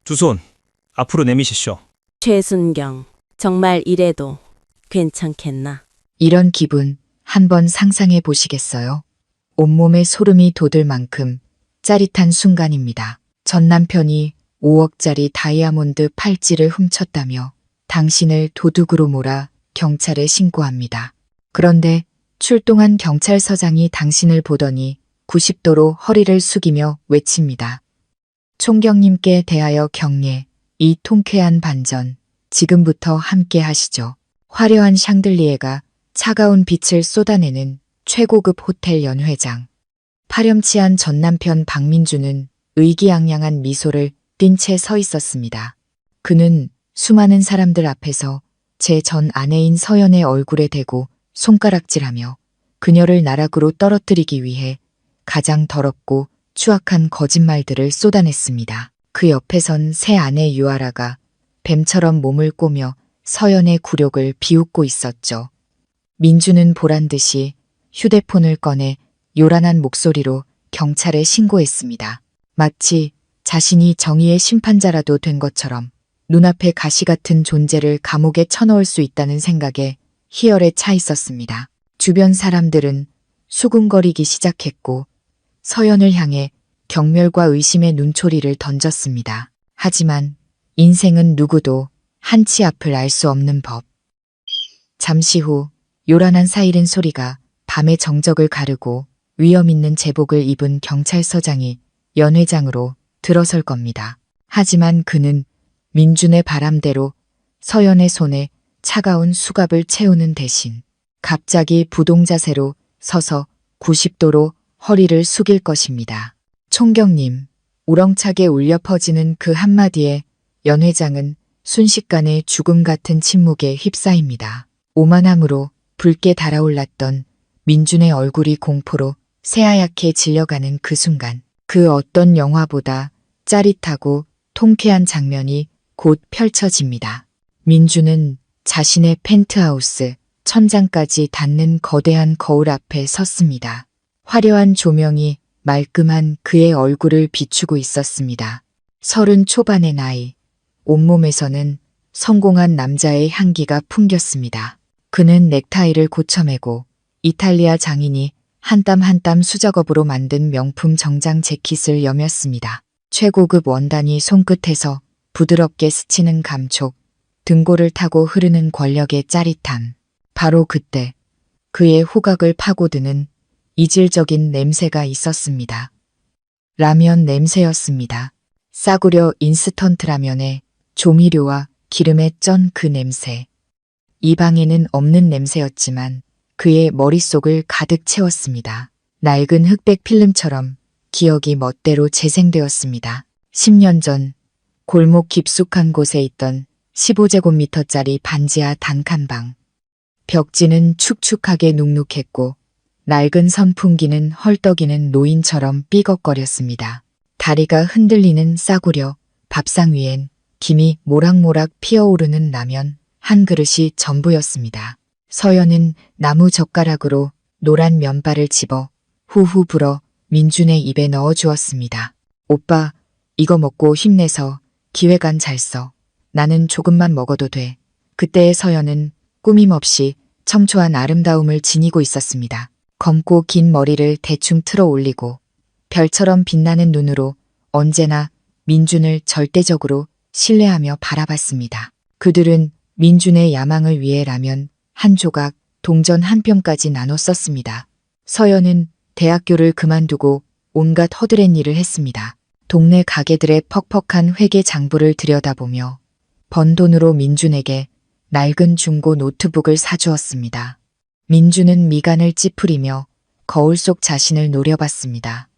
두 손 앞으로 내미시쇼. 최순경, 정말 이래도 괜찮겠나? 이런 기분 한번 상상해 보시겠어요? 온몸에 소름이 돋을 만큼 짜릿한 순간입니다. 전 남편이 5억짜리 다이아몬드 팔찌를 훔쳤다며 당신을 도둑으로 몰아 경찰에 신고합니다. 그런데 출동한 경찰서장이 당신을 보더니 90도로 허리를 숙이며 외칩니다. 총경님께 대하여 경례, 이 통쾌한 반전, 지금부터 함께 하시죠. 화려한 샹들리에가 차가운 빛을 쏟아내는 최고급 호텔 연회장. 파렴치한 전남편 박민주는 의기양양한 미소를 띤 채 서 있었습니다. 그는 수많은 사람들 앞에서 제 전 아내인 서연의 얼굴에 대고 손가락질하며 그녀를 나락으로 떨어뜨리기 위해 가장 더럽고 추악한 거짓말들을 쏟아냈습니다. 그 옆에선 새 아내 유아라가 뱀처럼 몸을 꼬며 서연의 굴욕을 비웃고 있었죠. 민주는 보란듯이 휴대폰을 꺼내 요란한 목소리로 경찰에 신고했습니다. 마치 자신이 정의의 심판자라도 된 것처럼 눈앞에 가시 같은 존재를 감옥에 쳐넣을 수 있다는 생각에 희열에 차 있었습니다. 주변 사람들은 수군거리기 시작했고 서연을 향해 경멸과 의심의 눈초리를 던졌습니다. 하지만 인생은 누구도 한치 앞을 알 수 없는 법. 잠시 후 요란한 사이렌 소리가 밤의 정적을 가르고 위험 있는 제복을 입은 경찰서장이 연회장으로 들어설 겁니다. 하지만 그는 민준의 바람대로 서연의 손에 차가운 수갑을 채우는 대신 갑자기 부동자세로 서서 90도로 허리를 숙일 것입니다. 총경님, 우렁차게 울려 퍼지는 그 한마디에 연회장은 순식간에 죽음 같은 침묵에 휩싸입니다. 오만함으로 붉게 달아올랐던 민준의 얼굴이 공포로 새하얗게 질려가는 그 순간, 그 어떤 영화보다 짜릿하고 통쾌한 장면이 곧 펼쳐집니다. 민준은 자신의 펜트하우스 천장까지 닿는 거대한 거울 앞에 섰습니다. 화려한 조명이 말끔한 그의 얼굴을 비추고 있었습니다. 30 초반의 나이, 온몸에서는 성공한 남자의 향기가 풍겼습니다. 그는 넥타이를 고쳐매고 이탈리아 장인이 한 땀 한 땀 수작업으로 만든 명품 정장 재킷을 여몄습니다. 최고급 원단이 손끝에서 부드럽게 스치는 감촉, 등골을 타고 흐르는 권력의 짜릿함. 바로 그때 그의 후각을 파고드는 이질적인 냄새가 있었습니다. 라면 냄새였습니다. 싸구려 인스턴트 라면에 조미료와 기름에 쩐 그 냄새. 이 방에는 없는 냄새였지만 그의 머릿속을 가득 채웠습니다. 낡은 흑백 필름처럼 기억이 멋대로 재생되었습니다. 10년 전 골목 깊숙한 곳에 있던 15제곱미터짜리 반지하 단칸방. 벽지는 축축하게 눅눅했고 낡은 선풍기는 헐떡이는 노인처럼 삐걱거렸습니다. 다리가 흔들리는 싸구려 밥상 위엔 김이 모락모락 피어오르는 라면 한 그릇이 전부였습니다. 서연은 나무 젓가락으로 노란 면발을 집어 후후 불어 민준의 입에 넣어 주었습니다. 오빠, 이거 먹고 힘내서 기획안 잘 써. 나는 조금만 먹어도 돼. 그때의 서연은 꾸밈없이 청초한 아름다움을 지니고 있었습니다. 검고 긴 머리를 대충 틀어 올리고 별처럼 빛나는 눈으로 언제나 민준을 절대적으로 신뢰하며 바라봤습니다. 그들은 민준의 야망을 위해 라면 한 조각, 동전 한 병까지 나눠 썼습니다. 서연은 대학교를 그만두고 온갖 허드렛 일을 했습니다. 동네 가게들의 퍽퍽한 회계 장부를 들여다보며 번 돈으로 민준에게 낡은 중고 노트북을 사주었습니다. 민준은 미간을 찌푸리며 거울 속 자신을 노려봤습니다.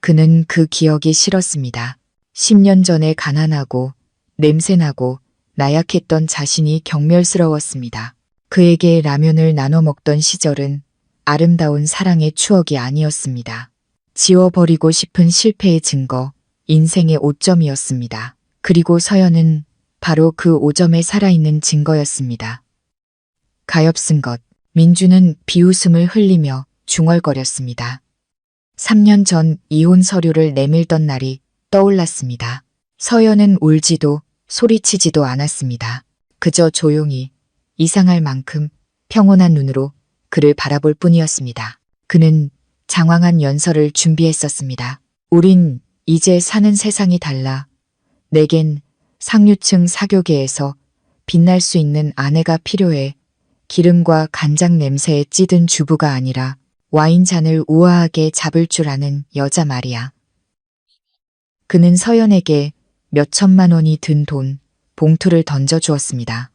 그는 그 기억이 싫었습니다. 10년 전에 가난하고 냄새나고 나약했던 자신이 경멸스러웠습니다. 그에게 라면을 나눠 먹던 시절은 아름다운 사랑의 추억이 아니었습니다. 지워버리고 싶은 실패의 증거, 인생의 오점이었습니다. 그리고 서연은 바로 그 오점에 살아있는 증거였습니다. 가엾은 것. 민주는 비웃음을 흘리며 중얼거렸습니다. 3년 전 이혼 서류를 내밀던 날이 떠올랐습니다. 서연은 울지도 소리치지도 않았습니다. 그저 조용히 이상할 만큼 평온한 눈으로 그를 바라볼 뿐이었습니다. 그는 장황한 연설을 준비했었습니다. 우린 이제 사는 세상이 달라. 내겐 상류층 사교계에서 빛날 수 있는 아내가 필요해. 기름과 간장 냄새에 찌든 주부가 아니라 와인잔을 우아하게 잡을 줄 아는 여자 말이야. 그는 서연에게 몇 천만 원이 든 돈, 봉투를 던져주었습니다.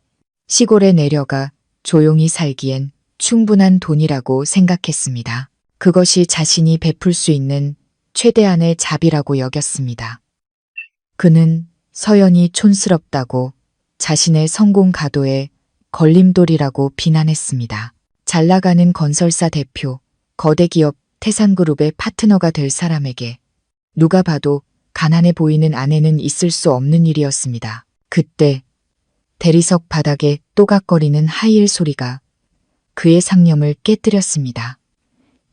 시골에 내려가 조용히 살기엔 충분한 돈이라고 생각했습니다. 그것이 자신이 베풀 수 있는 최대한의 자비라고 여겼습니다. 그는 서연이 촌스럽다고 자신의 성공 가도에 걸림돌이라고 비난했습니다. 잘 나가는 건설사 대표, 거대 기업 태산그룹의 파트너가 될 사람에게 누가 봐도 가난해 보이는 아내는 있을 수 없는 일이었습니다. 그때 대리석 바닥에 또각거리는 하이힐 소리가 그의 상념을 깨뜨렸습니다.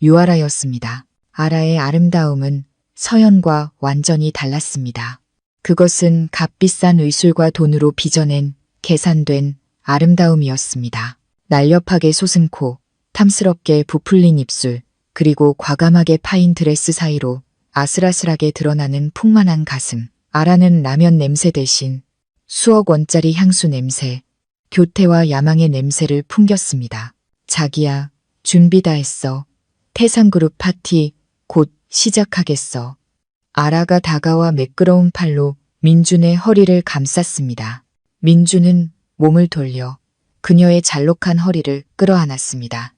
유아라였습니다. 아라의 아름다움은 서연과 완전히 달랐습니다. 그것은 값비싼 의술과 돈으로 빚어낸 계산된 아름다움이었습니다. 날렵하게 솟은 코, 탐스럽게 부풀린 입술, 그리고 과감하게 파인 드레스 사이로 아슬아슬하게 드러나는 풍만한 가슴. 아라는 라면 냄새 대신 수억 원짜리 향수 냄새, 교태와 야망의 냄새를 풍겼습니다. 자기야, 준비 다 했어. 태산그룹 파티 곧 시작하겠어. 아라가 다가와 매끄러운 팔로 민준의 허리를 감쌌습니다. 민준은 몸을 돌려 그녀의 잘록한 허리를 끌어안았습니다.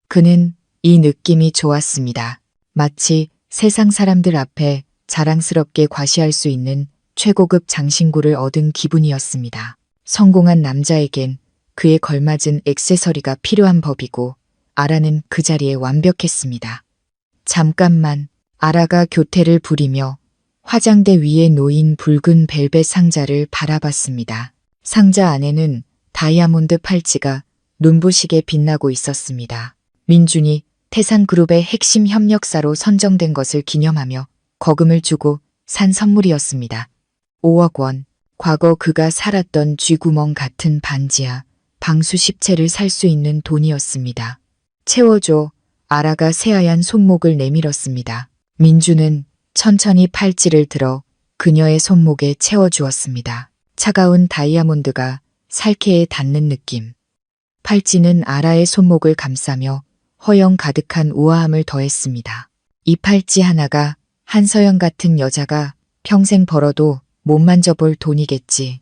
그는 이 느낌이 좋았습니다. 마치 세상 사람들 앞에 자랑스럽게 과시할 수 있는 최고급 장신구를 얻은 기분이었습니다. 성공한 남자에겐 그에 걸맞은 액세서리가 필요한 법이고 아라는 그 자리에 완벽했습니다. 잠깐만, 아라가 교태를 부리며 화장대 위에 놓인 붉은 벨벳 상자를 바라봤습니다. 상자 안에는 다이아몬드 팔찌가 눈부시게 빛나고 있었습니다. 민준이 태산그룹의 핵심 협력사로 선정된 것을 기념하며 거금을 주고 산 선물이었습니다. 5억 원. 과거 그가 살았던 쥐구멍 같은 반지하, 방수 10채를 살 수 있는 돈이었습니다. 채워줘. 아라가 새하얀 손목을 내밀었습니다. 민주는 천천히 팔찌를 들어 그녀의 손목에 채워주었습니다. 차가운 다이아몬드가 살케에 닿는 느낌. 팔찌는 아라의 손목을 감싸며 허영 가득한 우아함을 더했습니다. 이 팔찌 하나가 한서연 같은 여자가 평생 벌어도 못 만져볼 돈이겠지.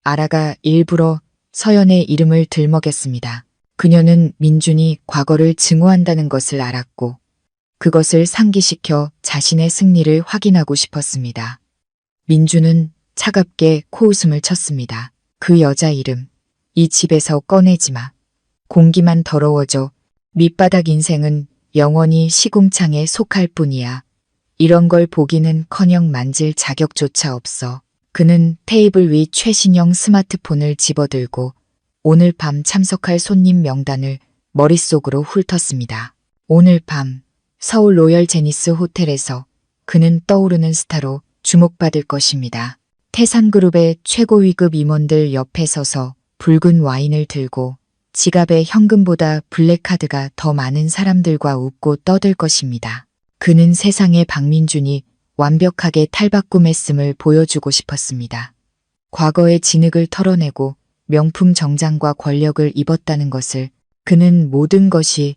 아라가 일부러 서연의 이름을 들먹였습니다. 그녀는 민준이 과거를 증오한다는 것을 알았고 그것을 상기시켜 자신의 승리를 확인하고 싶었습니다. 민준은 차갑게 코웃음을 쳤습니다. 그 여자 이름, 이 집에서 꺼내지 마. 공기만 더러워져. 밑바닥 인생은 영원히 시궁창에 속할 뿐이야. 이런 걸 보기는커녕 만질 자격조차 없어. 그는 테이블 위 최신형 스마트폰을 집어들고 오늘 밤 참석할 손님 명단을 머릿속으로 훑었습니다. 오늘 밤 서울 로열 제니스 호텔에서 그는 떠오르는 스타로 주목받을 것입니다. 태산그룹의 최고위급 임원들 옆에 서서 붉은 와인을 들고 지갑에 현금보다 블랙카드가 더 많은 사람들과 웃고 떠들 것입니다. 그는 세상에 박민준이 완벽하게 탈바꿈했음을 보여주고 싶었습니다. 과거의 진흙을 털어내고 명품 정장과 권력을 입었다는 것을 그는 모든 것이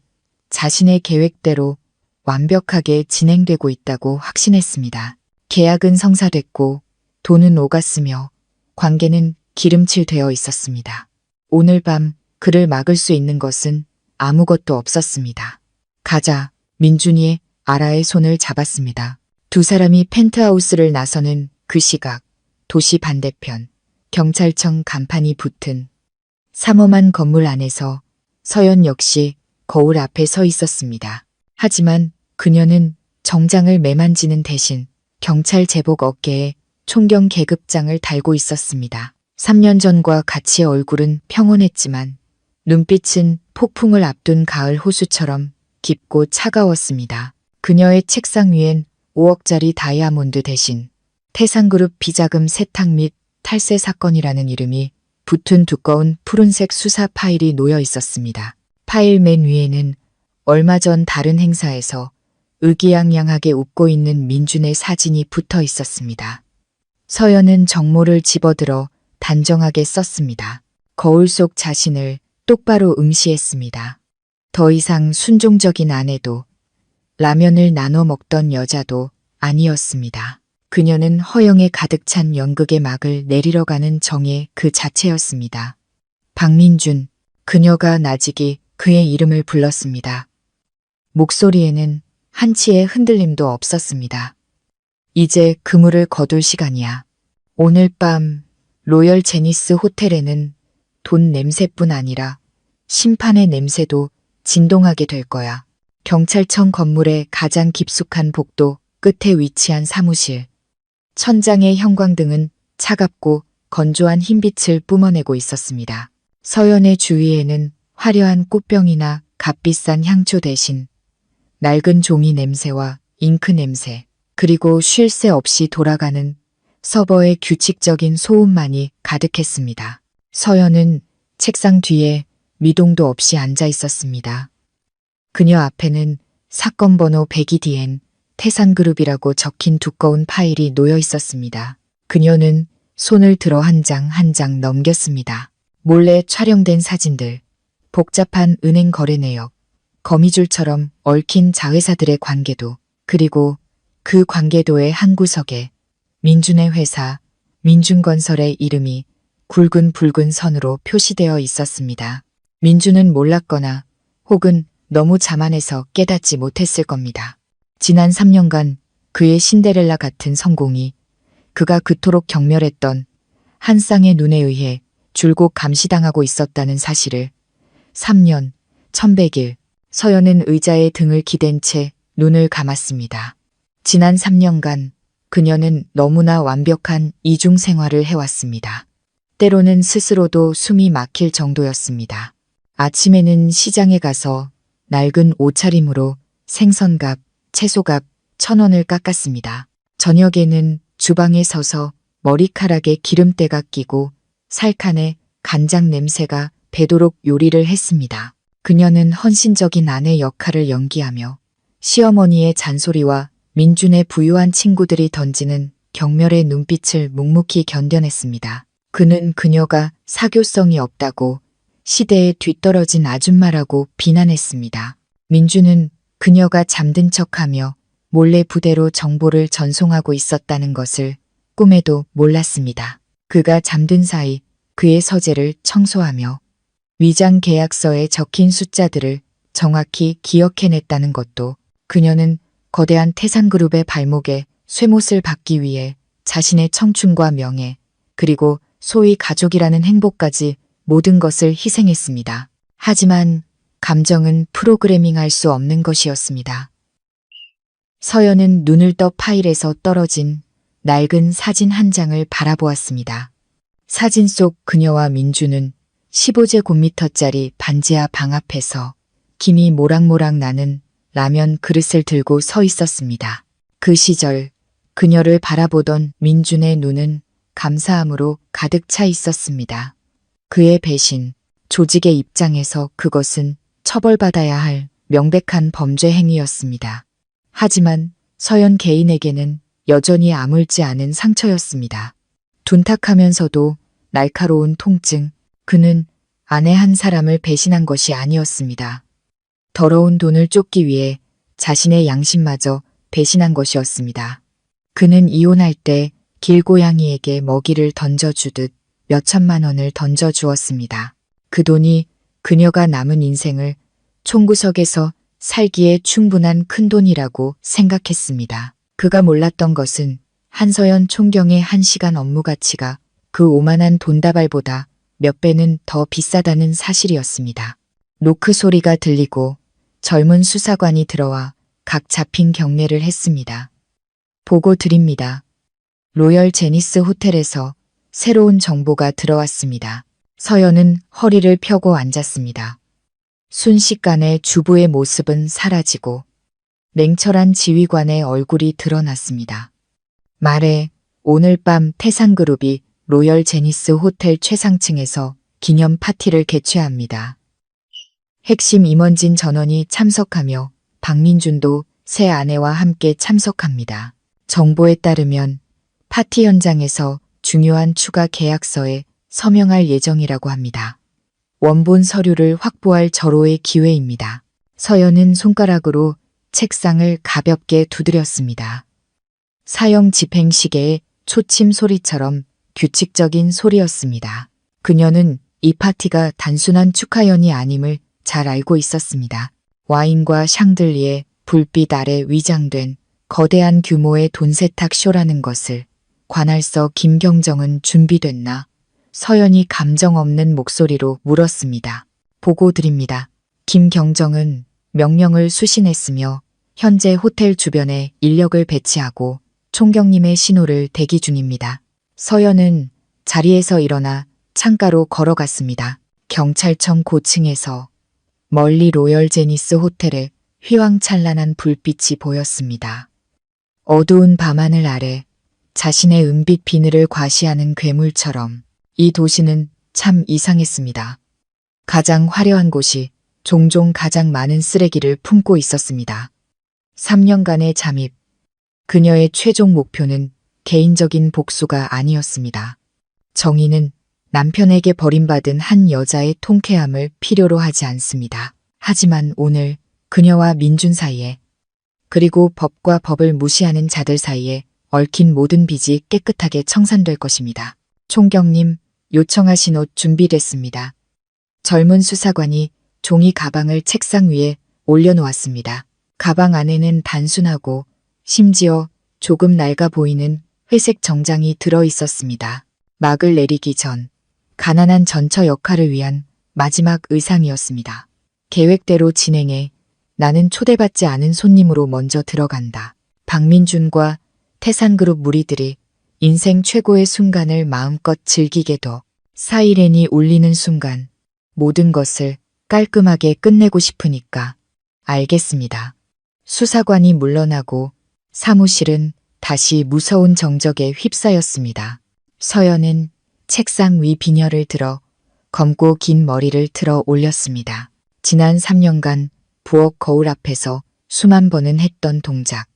자신의 계획대로 완벽하게 진행되고 있다고 확신했습니다. 계약은 성사됐고 돈은 오갔으며 관계는 기름칠되어 있었습니다. 오늘 밤 그를 막을 수 있는 것은 아무것도 없었습니다. 가자. 민준이 아라의 손을 잡았습니다. 두 사람이 펜트하우스를 나서는 그 시각, 도시 반대편, 경찰청 간판이 붙은 삼엄한 건물 안에서 서연 역시 거울 앞에 서 있었습니다. 하지만 그녀는 정장을 매만지는 대신 경찰 제복 어깨에 총경 계급장을 달고 있었습니다. 3년 전과 같이 얼굴은 평온했지만 눈빛은 폭풍을 앞둔 가을 호수처럼 깊고 차가웠습니다. 그녀의 책상 위엔 5억짜리 다이아몬드 대신 태산그룹 비자금 세탁 및 탈세 사건이라는 이름이 붙은 두꺼운 푸른색 수사 파일이 놓여 있었습니다. 파일 맨 위에는 얼마 전 다른 행사에서 의기양양하게 웃고 있는 민준의 사진이 붙어 있었습니다. 서연은 정모를 집어들어 단정하게 썼습니다. 거울 속 자신을 똑바로 응시했습니다. 더 이상 순종적인 아내도 라면을 나눠 먹던 여자도 아니었습니다. 그녀는 허영에 가득 찬 연극의 막을 내리러 가는 정의 그 자체였습니다. 박민준, 그녀가 나직이 그의 이름을 불렀습니다. 목소리에는 한치의 흔들림도 없었습니다. 이제 그물을 거둘 시간이야. 오늘 밤 로열 제니스 호텔에는 돈 냄새뿐 아니라 심판의 냄새도 진동하게 될 거야. 경찰청 건물의 가장 깊숙한 복도 끝에 위치한 사무실. 천장의 형광등은 차갑고 건조한 흰빛을 뿜어내고 있었습니다. 서연의 주위에는 화려한 꽃병이나 값비싼 향초 대신 낡은 종이 냄새와 잉크 냄새, 그리고 쉴 새 없이 돌아가는 서버의 규칙적인 소음만이 가득했습니다. 서연은 책상 뒤에 미동도 없이 앉아 있었습니다. 그녀 앞에는 사건 번호 102D엔 태산그룹이라고 적힌 두꺼운 파일이 놓여 있었습니다. 그녀는 손을 들어 한 장 한 장 넘겼습니다. 몰래 촬영된 사진들, 복잡한 은행 거래 내역, 거미줄처럼 얽힌 자회사들의 관계도, 그리고 그 관계도의 한 구석에 민준의 회사, 민준건설의 이름이 굵은 붉은 선으로 표시되어 있었습니다. 민준은 몰랐거나 혹은 너무 자만해서 깨닫지 못했을 겁니다. 지난 3년간 그의 신데렐라 같은 성공이 그가 그토록 경멸했던 한 쌍의 눈에 의해 줄곧 감시당하고 있었다는 사실을 3년, 1100일, 서연은 의자에 등을 기댄 채 눈을 감았습니다. 지난 3년간 그녀는 너무나 완벽한 이중 생활을 해왔습니다. 때로는 스스로도 숨이 막힐 정도였습니다. 아침에는 시장에 가서 낡은 옷차림으로 생선값, 채소값 1,000원을 깎았습니다. 저녁에는 주방에 서서 머리카락에 기름때가 끼고 살칸에 간장 냄새가 배도록 요리를 했습니다. 그녀는 헌신적인 아내 역할을 연기하며 시어머니의 잔소리와 민준의 부유한 친구들이 던지는 경멸의 눈빛을 묵묵히 견뎌냈습니다. 그는 그녀가 사교성이 없다고 시대에 뒤떨어진 아줌마라고 비난했습니다. 민준은 그녀가 잠든 척하며 몰래 부대로 정보를 전송하고 있었다는 것을 꿈에도 몰랐습니다. 그가 잠든 사이 그의 서재를 청소하며 위장 계약서에 적힌 숫자들을 정확히 기억해냈다는 것도, 그녀는 거대한 태산그룹의 발목에 쇠못을 박기 위해 자신의 청춘과 명예, 그리고 소위 가족이라는 행복까지 모든 것을 희생했습니다. 하지만 감정은 프로그래밍할 수 없는 것이었습니다. 서연은 눈을 떠 파일에서 떨어진 낡은 사진 한 장을 바라보았습니다. 사진 속 그녀와 민준은 15제곱미터짜리 반지하 방 앞에서 김이 모락모락 나는 라면 그릇을 들고 서 있었습니다. 그 시절 그녀를 바라보던 민준의 눈은 감사함으로 가득 차 있었습니다. 그의 배신, 조직의 입장에서 그것은 처벌받아야 할 명백한 범죄 행위였습니다. 하지만 서연 개인에게는 여전히 아물지 않은 상처였습니다. 둔탁하면서도 날카로운 통증, 그는 아내 한 사람을 배신한 것이 아니었습니다. 더러운 돈을 쫓기 위해 자신의 양심마저 배신한 것이었습니다. 그는 이혼할 때 길고양이에게 먹이를 던져주듯 몇천만 원을 던져주었습니다. 그 돈이 그녀가 남은 인생을 총구석에서 살기에 충분한 큰돈이라고 생각했습니다. 그가 몰랐던 것은 한서연 총경의 1시간 업무 가치가 그 오만한 돈다발보다 몇 배는 더 비싸다는 사실이었습니다. 노크 소리가 들리고 젊은 수사관이 들어와 각 잡힌 경례를 했습니다. 보고 드립니다. 로열 제니스 호텔에서 새로운 정보가 들어왔습니다. 서연은 허리를 펴고 앉았습니다. 순식간에 주부의 모습은 사라지고 냉철한 지휘관의 얼굴이 드러났습니다. 말해, 오늘 밤 태산그룹이 로열 제니스 호텔 최상층에서 기념 파티를 개최합니다. 핵심 임원진 전원이 참석하며 박민준도 새 아내와 함께 참석합니다. 정보에 따르면 파티 현장에서 중요한 추가 계약서에 서명할 예정이라고 합니다. 원본 서류를 확보할 절호의 기회입니다. 서연은 손가락으로 책상을 가볍게 두드렸습니다. 사형 집행시계의 초침 소리처럼 규칙적인 소리였습니다. 그녀는 이 파티가 단순한 축하연이 아님을 잘 알고 있었습니다. 와인과 샹들리에 불빛 아래 위장된 거대한 규모의 돈 세탁 쇼라는 것을. 관할서 김경정은 준비됐나? 서연이 감정 없는 목소리로 물었습니다. 보고 드립니다. 김경정은 명령을 수신했으며 현재 호텔 주변에 인력을 배치하고 총경님의 신호를 대기 중입니다. 서연은 자리에서 일어나 창가로 걸어갔습니다. 경찰청 고층에서 멀리 로열 제니스 호텔의 휘황찬란한 불빛이 보였습니다. 어두운 밤하늘 아래 자신의 은빛 비늘을 과시하는 괴물처럼 이 도시는 참 이상했습니다. 가장 화려한 곳이 종종 가장 많은 쓰레기를 품고 있었습니다. 3년간의 잠입. 그녀의 최종 목표는 개인적인 복수가 아니었습니다. 정의는 남편에게 버림받은 한 여자의 통쾌함을 필요로 하지 않습니다. 하지만 오늘 그녀와 민준 사이에 그리고 법과 법을 무시하는 자들 사이에 얽힌 모든 빚이 깨끗하게 청산될 것입니다. 총경님, 요청하신 옷 준비됐습니다. 젊은 수사관이 종이 가방을 책상 위에 올려놓았습니다. 가방 안에는 단순하고 심지어 조금 낡아 보이는 회색 정장이 들어 있었습니다. 막을 내리기 전 가난한 전처 역할을 위한 마지막 의상이었습니다. 계획대로 진행해 나는 초대받지 않은 손님으로 먼저 들어간다. 박민준과 태산그룹 무리들이 인생 최고의 순간을 마음껏 즐기게도 사이렌이 울리는 순간 모든 것을 깔끔하게 끝내고 싶으니까 알겠습니다. 수사관이 물러나고 사무실은 다시 무서운 정적에 휩싸였습니다. 서연은 책상 위 비녀를 들어 검고 긴 머리를 틀어 올렸습니다. 지난 3년간 부엌 거울 앞에서 수만 번은 했던 동작.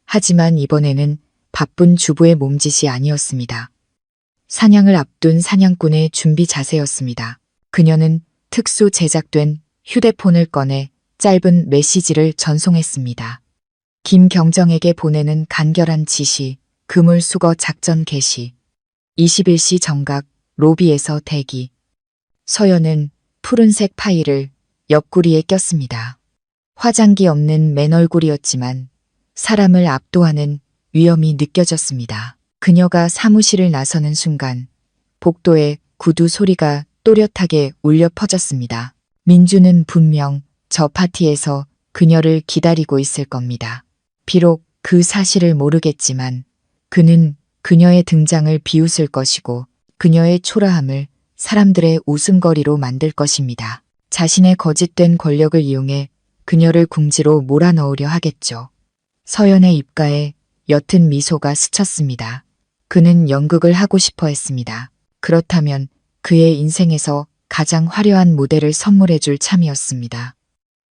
하지만 이번에는 바쁜 주부의 몸짓이 아니었습니다. 사냥을 앞둔 사냥꾼의 준비 자세였습니다. 그녀는 특수 제작된 휴대폰을 꺼내 짧은 메시지를 전송했습니다. 김경정에게 보내는 간결한 지시, 그물수거 작전 개시, 21시 정각, 로비에서 대기. 서연은 푸른색 파일을 옆구리에 꼈습니다. 화장기 없는 맨 얼굴이었지만 사람을 압도하는 위험이 느껴졌습니다. 그녀가 사무실을 나서는 순간 복도에 구두 소리가 또렷하게 울려 퍼졌습니다. 민주는 분명 저 파티에서 그녀를 기다리고 있을 겁니다. 비록 그 사실을 모르겠지만 그는 그녀의 등장을 비웃을 것이고 그녀의 초라함을 사람들의 웃음거리로 만들 것입니다. 자신의 거짓된 권력을 이용해 그녀를 궁지로 몰아넣으려 하겠죠. 서연의 입가에 옅은 미소가 스쳤습니다. 그는 연극을 하고 싶어 했습니다. 그렇다면 그의 인생에서 가장 화려한 무대를 선물해줄 참이었습니다.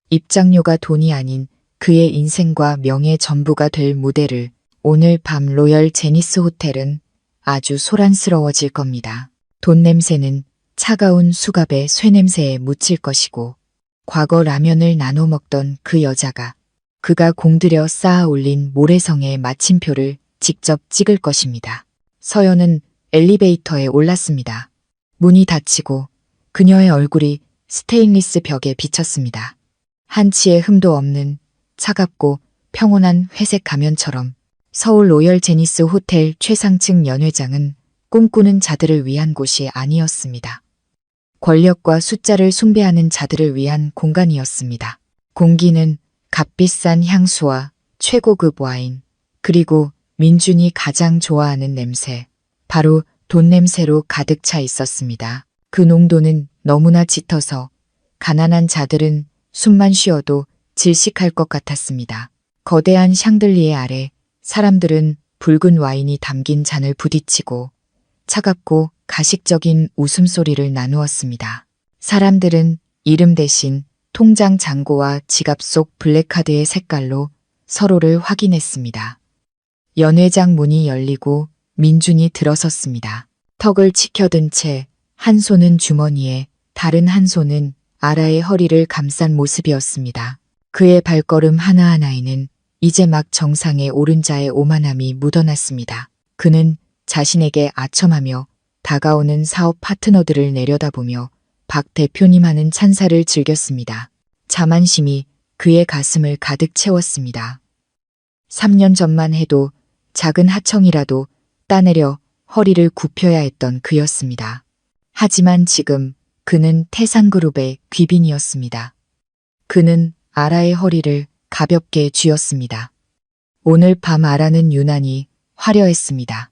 입장료가 돈이 아닌 그의 인생과 명예 전부가 될 무대를 오늘 밤 로열 제니스 호텔은 아주 소란스러워질 겁니다. 돈 냄새는 차가운 수갑의 쇠냄새에 묻힐 것이고 과거 라면을 나눠 먹던 그 여자가 그가 공들여 쌓아 올린 모래성의 마침표를 직접 찍을 것입니다. 서연은 엘리베이터에 올랐습니다. 문이 닫히고 그녀의 얼굴이 스테인리스 벽에 비쳤습니다. 한치의 흠도 없는 차갑고 평온한 회색 가면처럼 서울 로열 제니스 호텔 최상층 연회장은 꿈꾸는 자들을 위한 곳이 아니었습니다. 권력과 숫자를 숭배하는 자들을 위한 공간이었습니다. 공기는 값비싼 향수와 최고급 와인, 그리고 민준이 가장 좋아하는 냄새, 바로 돈 냄새로 가득 차 있었습니다. 그 농도는 너무나 짙어서 가난한 자들은 숨만 쉬어도 질식할 것 같았습니다. 거대한 샹들리에 아래 사람들은 붉은 와인이 담긴 잔을 부딪히고 차갑고 가식적인 웃음소리를 나누었습니다. 사람들은 이름 대신 통장 잔고와 지갑 속 블랙카드의 색깔로 서로를 확인했습니다. 연회장 문이 열리고 민준이 들어섰습니다. 턱을 치켜든 채 한 손은 주머니에 다른 한 손은 아라의 허리를 감싼 모습이었습니다. 그의 발걸음 하나하나에는 이제 막 정상에 오른 자의 오만함이 묻어났습니다. 그는 자신에게 아첨하며 다가오는 사업 파트너들을 내려다보며 박 대표님 하는 찬사를 즐겼습니다. 자만심이 그의 가슴을 가득 채웠습니다. 3년 전만 해도 작은 하청이라도 따내려 허리를 굽혀야 했던 그였습니다. 하지만 지금 그는 태산그룹의 귀빈이었습니다. 그는 아라의 허리를 가볍게 쥐었습니다. 오늘 밤 아라는 유난히 화려했습니다.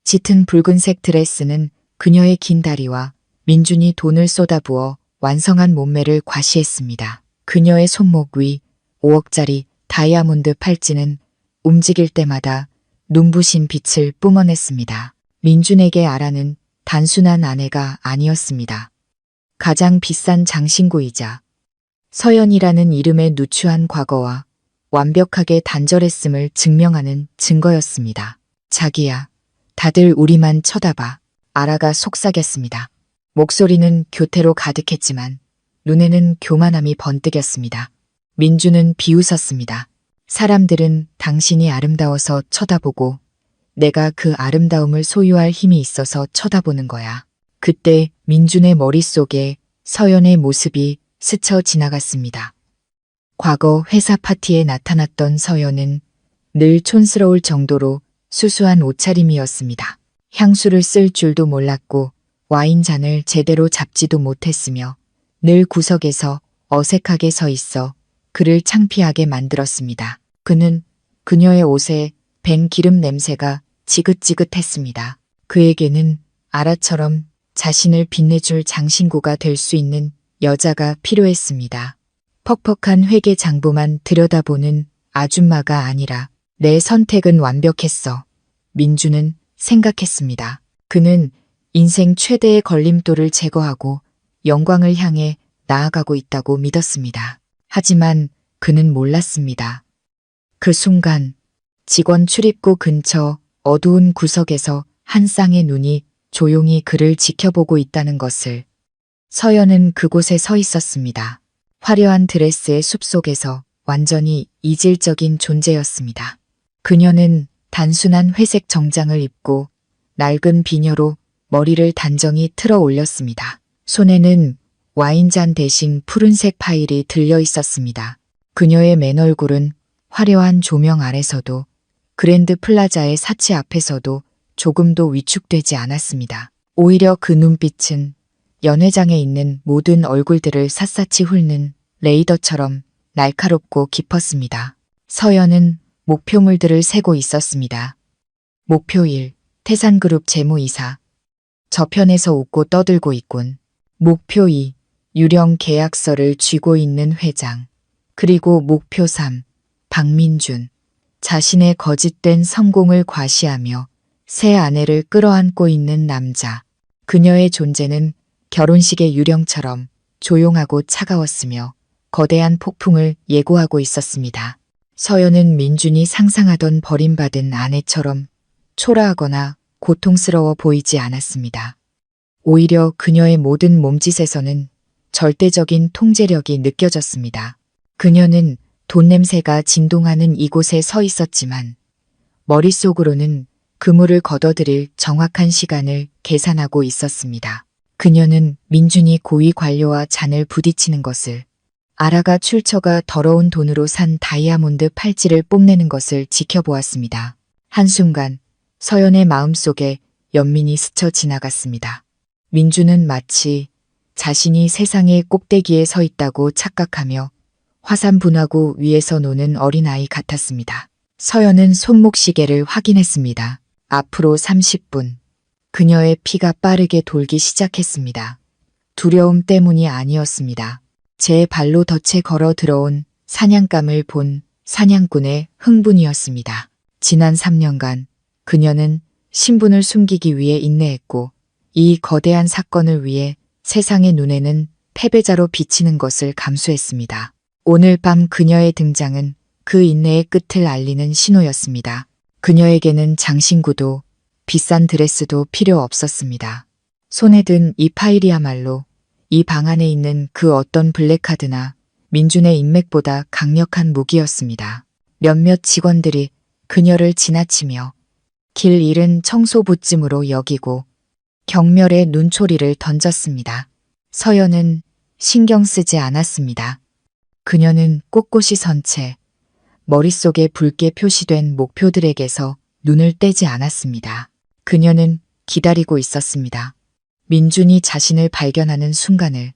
짙은 붉은색 드레스는 그녀의 긴 다리와 민준이 돈을 쏟아부어 완성한 몸매를 과시했습니다. 그녀의 손목 위 5억짜리 다이아몬드 팔찌는 움직일 때마다 눈부신 빛을 뿜어냈습니다. 민준에게 아라는 단순한 아내가 아니었습니다. 가장 비싼 장신구이자 서연이라는 이름의 누추한 과거와 완벽하게 단절했음을 증명하는 증거였습니다. 자기야, 다들 우리만 쳐다봐. 아라가 속삭였습니다. 목소리는 교태로 가득했지만 눈에는 교만함이 번뜩였습니다. 민주는 비웃었습니다. 사람들은 당신이 아름다워서 쳐다보고 내가 그 아름다움을 소유할 힘이 있어서 쳐다보는 거야. 그때 민준의 머릿속에 서연의 모습이 스쳐 지나갔습니다. 과거 회사 파티에 나타났던 서연은 늘 촌스러울 정도로 수수한 옷차림이었습니다. 향수를 쓸 줄도 몰랐고 와인잔을 제대로 잡지도 못했으며 늘 구석에서 어색하게 서 있어 그를 창피하게 만들었습니다. 그는 그녀의 옷에 밴 기름 냄새가 지긋지긋했습니다. 그에게는 아라처럼 자신을 빛내줄 장신구가 될 수 있는 여자가 필요했습니다. 퍽퍽한 회계 장부만 들여다보는 아줌마가 아니라 내 선택은 완벽했어. 민주는 생각했습니다. 그는 인생 최대의 걸림돌을 제거하고 영광을 향해 나아가고 있다고 믿었습니다. 하지만 그는 몰랐습니다. 그 순간 직원 출입구 근처 어두운 구석에서 한 쌍의 눈이 조용히 그를 지켜보고 있다는 것을. 서연은 그곳에 서 있었습니다. 화려한 드레스의 숲속에서 완전히 이질적인 존재였습니다. 그녀는 단순한 회색 정장을 입고 낡은 비녀로 머리를 단정히 틀어 올렸습니다. 손에는 와인잔 대신 푸른색 파일이 들려 있었습니다. 그녀의 맨 얼굴은 화려한 조명 아래서도 그랜드 플라자의 사치 앞에서도 조금도 위축되지 않았습니다. 오히려 그 눈빛은 연회장에 있는 모든 얼굴들을 샅샅이 훑는 레이더처럼 날카롭고 깊었습니다. 서연은 목표물들을 세고 있었습니다. 목표 1. 태산그룹 재무이사. 저편에서 웃고 떠들고 있군. 목표 2. 유령 계약서를 쥐고 있는 회장. 그리고 목표 3. 박민준. 자신의 거짓된 성공을 과시하며 새 아내를 끌어안고 있는 남자. 그녀의 존재는 결혼식의 유령처럼 조용하고 차가웠으며 거대한 폭풍을 예고하고 있었습니다. 서연은 민준이 상상하던 버림받은 아내처럼 초라하거나 고통스러워 보이지 않았습니다. 오히려 그녀의 모든 몸짓에서는 절대적인 통제력이 느껴졌습니다. 그녀는 돈 냄새가 진동하는 이곳에 서 있었지만 머릿속으로는 그물을 걷어들일 정확한 시간을 계산하고 있었습니다. 그녀는 민준이 고위 관료와 잔을 부딪히는 것을, 아라가 출처가 더러운 돈으로 산 다이아몬드 팔찌를 뽐내는 것을 지켜보았습니다. 한순간 서연의 마음속에 연민이 스쳐 지나갔습니다. 민준은 마치 자신이 세상의 꼭대기에 서 있다고 착각하며 화산 분화구 위에서 노는 어린아이 같았습니다. 서연은 손목시계를 확인했습니다. 앞으로 30분. 그녀의 피가 빠르게 돌기 시작했습니다. 두려움 때문이 아니었습니다. 제 발로 덫에 걸어 들어온 사냥감을 본 사냥꾼의 흥분이었습니다. 지난 3년간 그녀는 신분을 숨기기 위해 인내했고 이 거대한 사건을 위해 세상의 눈에는 패배자로 비치는 것을 감수했습니다. 오늘 밤 그녀의 등장은 그 인내의 끝을 알리는 신호였습니다. 그녀에게는 장신구도 비싼 드레스도 필요 없었습니다. 손에 든 이 파일이야말로 이 방 안에 있는 그 어떤 블랙카드나 민준의 인맥보다 강력한 무기였습니다. 몇몇 직원들이 그녀를 지나치며 길 잃은 청소부쯤으로 여기고 경멸의 눈초리를 던졌습니다. 서연은 신경 쓰지 않았습니다. 그녀는 꼿꼿이 선 채 머릿속에 붉게 표시된 목표들에게서 눈을 떼지 않았습니다. 그녀는 기다리고 있었습니다. 민준이 자신을 발견하는 순간을,